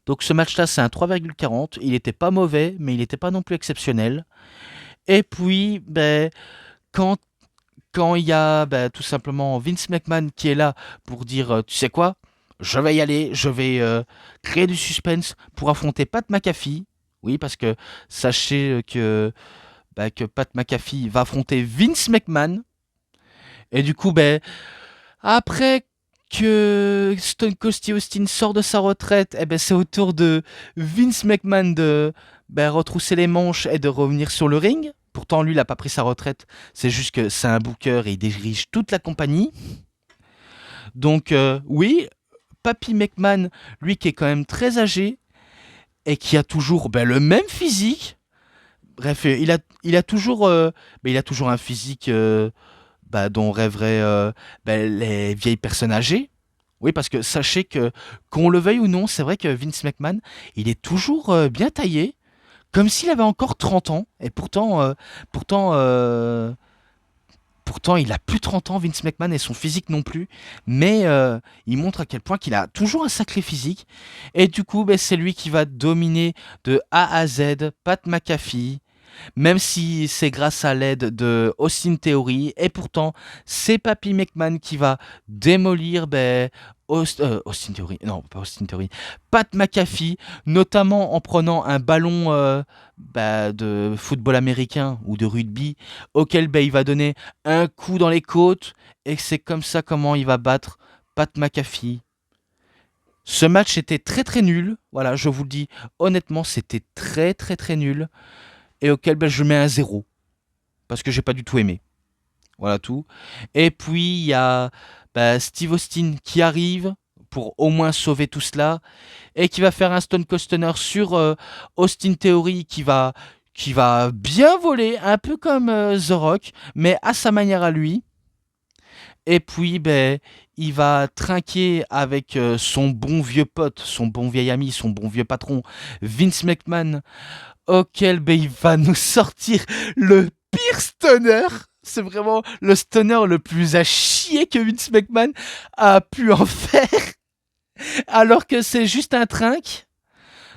Donc ce match-là, c'est un 3,40. Il n'était pas mauvais, mais il n'était pas non plus exceptionnel. Et puis, quand quand il y a tout simplement Vince McMahon qui est là pour dire tu sais quoi, je vais y aller, je vais créer du suspense pour affronter Pat McAfee. Oui, parce que sachez que Pat McAfee va affronter Vince McMahon. Et du coup, après que Stone Cold Steve Austin sort de sa retraite, c'est au tour de Vince McMahon de retrousser les manches et de revenir sur le ring. Pourtant, lui, il n'a pas pris sa retraite. C'est juste que c'est un booker et il dirige toute la compagnie. Donc, oui, Papy McMahon, lui qui est quand même très âgé et qui a toujours le même physique. Bref, il a toujours un physique dont rêveraient les vieilles personnes âgées. Oui, parce que sachez que, qu'on le veuille ou non, c'est vrai que Vince McMahon, il est toujours bien taillé. comme s'il avait encore 30 ans. Et pourtant, pourtant, il a plus 30 ans, Vince McMahon, et son physique non plus. Mais il montre à quel point qu'il a toujours un sacré physique. Et du coup, ben, c'est lui qui va dominer de A à Z, Pat McAfee. Même si c'est grâce à l'aide de Austin Theory, et pourtant c'est Papy McMahon qui va démolir Austin Theory, non pas Austin Theory, Pat McAfee, notamment en prenant un ballon de football américain ou de rugby, auquel il va donner un coup dans les côtes, et c'est comme ça comment il va battre Pat McAfee. Ce match était très très nul, voilà, je vous le dis honnêtement, c'était très très très nul, et auquel je mets un zéro parce que j'ai pas du tout aimé. Voilà tout. Et puis il y a Steve Austin qui arrive pour au moins sauver tout cela et qui va faire un Stone Cold Stunner sur Austin Theory qui va bien voler, un peu comme The Rock, mais à sa manière à lui. Et puis, il va trinquer avec son bon vieux pote, son bon vieil ami, son bon vieux patron, Vince McMahon, auquel il va nous sortir le pire stunner. C'est vraiment le stunner le plus à chier que Vince McMahon a pu en faire. Alors que c'est juste un trinque.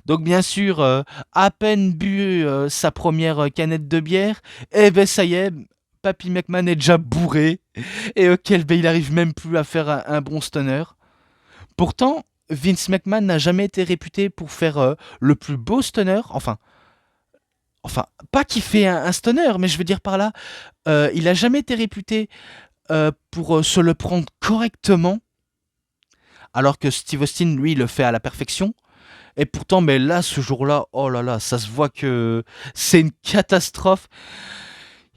Donc bien sûr, à peine bu sa première canette de bière, et ben ça y est, Papy McMahon est déjà bourré. Et auquel il arrive même plus à faire un bon stunner. Pourtant, Vince McMahon n'a jamais été réputé pour faire le plus beau stunner. Enfin, pas qu'il fait un stunner, mais je veux dire par là, il a jamais été réputé pour se le prendre correctement, alors que Steve Austin, lui, le fait à la perfection. Et pourtant, mais là, ce jour-là, oh là là, ça se voit que c'est une catastrophe.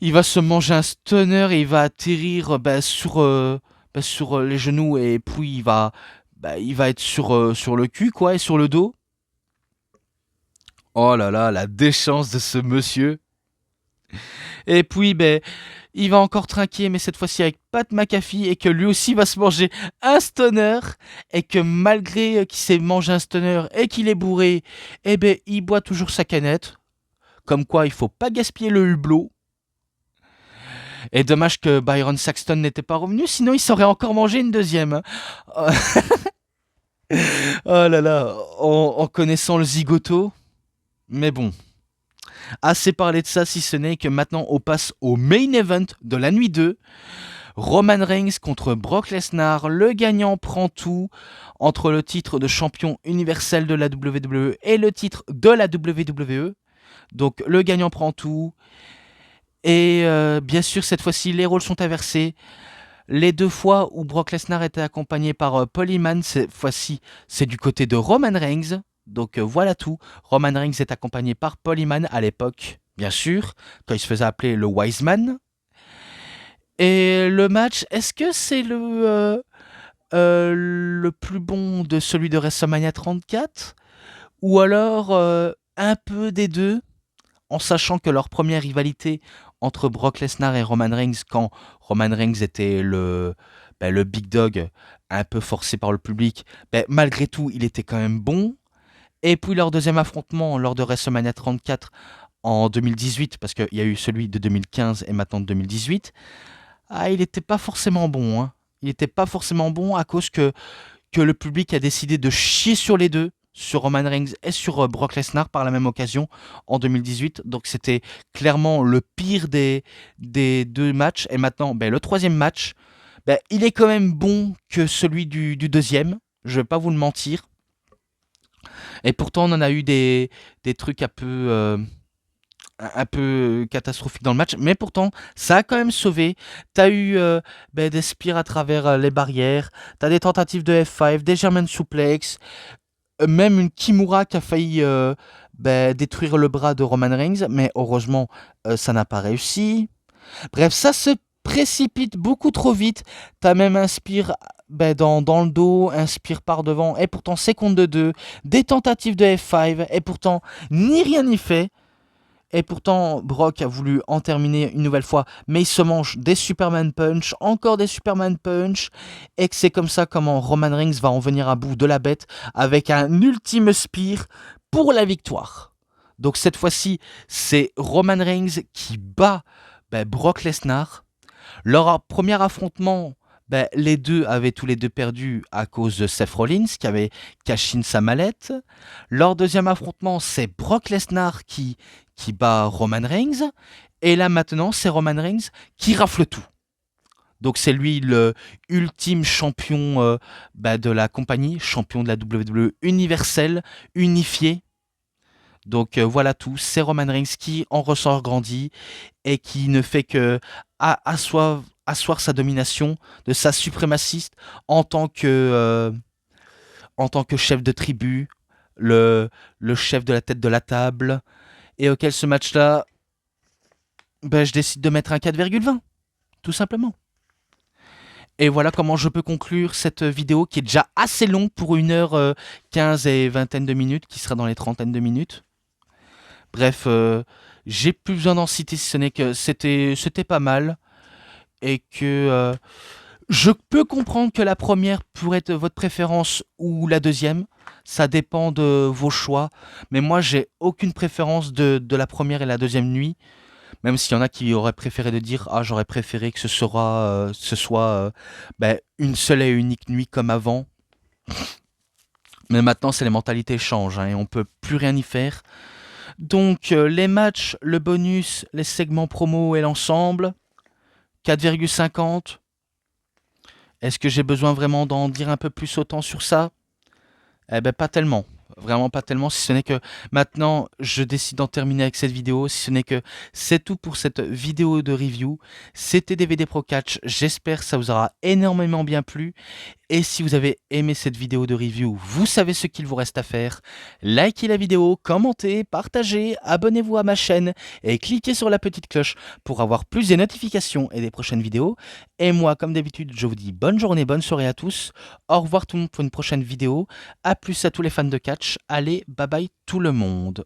Il va se manger un stunner et il va atterrir sur les genoux et puis il va être sur le cul, quoi, et sur le dos. Oh là là, la déchance de ce monsieur. Et puis, il va encore trinquer, mais cette fois-ci avec Pat McAfee, et que lui aussi va se manger un stunner, et que malgré qu'il s'est mangé un stunner et qu'il est bourré, il boit toujours sa canette. Comme quoi, il faut pas gaspiller le hublot. Et dommage que Byron Saxton n'était pas revenu, sinon il s'aurait encore mangé une deuxième. Oh là là, en connaissant le zigoto. Mais bon, assez parlé de ça, si ce n'est que maintenant on passe au main event de la nuit 2. Roman Reigns contre Brock Lesnar, le gagnant prend tout entre le titre de champion universel de la WWE et le titre de la WWE. Donc le gagnant prend tout. Et bien sûr, cette fois-ci, les rôles sont inversés. Les deux fois où Brock Lesnar était accompagné par Paul Heyman, cette fois-ci, c'est du côté de Roman Reigns. Donc voilà tout. Roman Reigns est accompagné par Paul Heyman à l'époque, bien sûr, quand il se faisait appeler le Wise Man. Et le match, est-ce que c'est le plus bon de celui de WrestleMania 34 ou alors un peu des deux, en sachant que leur première rivalité entre Brock Lesnar et Roman Reigns, quand Roman Reigns était le big dog, un peu forcé par le public, malgré tout, il était quand même bon. Et puis leur deuxième affrontement lors de WrestleMania 34 en 2018, parce qu'il y a eu celui de 2015 et maintenant de 2018, il n'était pas forcément bon. Hein. Il n'était pas forcément bon à cause que le public a décidé de chier sur les deux, sur Roman Reigns et sur Brock Lesnar par la même occasion en 2018. Donc c'était clairement le pire des deux matchs. Et maintenant, le troisième match, il est quand même bon que celui du deuxième. Je ne vais pas vous le mentir. Et pourtant, on en a eu des trucs un peu catastrophique dans le match, mais pourtant ça a quand même sauvé. T'as eu des spires à travers les barrières, t'as des tentatives de F5, des German suplex, même une Kimura qui a failli détruire le bras de Roman Reigns, mais heureusement ça n'a pas réussi. Bref, ça se précipite beaucoup trop vite. T'as même un spire dans le dos, un spire par devant, et pourtant c'est contre de 2, des tentatives de F5, et pourtant ni rien n'y fait. Et pourtant, Brock a voulu en terminer une nouvelle fois, mais il se mange des Superman Punch, encore des Superman Punch, et que c'est comme ça comment Roman Reigns va en venir à bout de la bête avec un ultime spear pour la victoire. Donc cette fois-ci, c'est Roman Reigns qui bat Brock Lesnar. Leur premier affrontement, les deux avaient tous les deux perdu à cause de Seth Rollins qui avait cash in sa mallette. Leur deuxième affrontement, c'est Brock Lesnar qui bat Roman Reigns. Et là maintenant, c'est Roman Reigns qui rafle tout. Donc c'est lui le ultime champion de la compagnie, champion de la WWE universel, unifié. Donc voilà tout, c'est Roman Reigns qui en ressort grandi et qui ne fait que asseoir sa domination, de sa suprémaciste en tant que chef de tribu, le chef de la tête de la table, et auquel ce match-là, je décide de mettre un 4,20, tout simplement. Et voilà comment je peux conclure cette vidéo qui est déjà assez longue pour 1h15 et vingtaine de minutes, qui sera dans les trentaines de minutes. Bref, j'ai plus besoin d'en citer si ce n'est que c'était pas mal. Et que je peux comprendre que la première pourrait être votre préférence ou la deuxième. Ça dépend de vos choix. Mais moi, j'ai aucune préférence de la première et la deuxième nuit. Même s'il y en a qui auraient préféré de dire ah j'aurais préféré que ce soit une seule et unique nuit comme avant. Mais maintenant c'est les mentalités changent et on peut plus rien y faire. Donc les matchs, le bonus, les segments promo et l'ensemble, 4,50. Est-ce que j'ai besoin vraiment d'en dire un peu plus autant sur ça? Pas tellement. Vraiment pas tellement, si ce n'est que maintenant je décide d'en terminer avec cette vidéo, si ce n'est que c'est tout pour cette vidéo de review. C'était DVD Pro Catch, j'espère que ça vous aura énormément bien plu. Et si vous avez aimé cette vidéo de review, vous savez ce qu'il vous reste à faire. Likez la vidéo, commentez, partagez, abonnez-vous à ma chaîne et cliquez sur la petite cloche pour avoir plus de notifications et des prochaines vidéos. Et moi, comme d'habitude, je vous dis bonne journée, bonne soirée à tous. Au revoir tout le monde pour une prochaine vidéo. A plus à tous les fans de catch. Allez, bye bye tout le monde.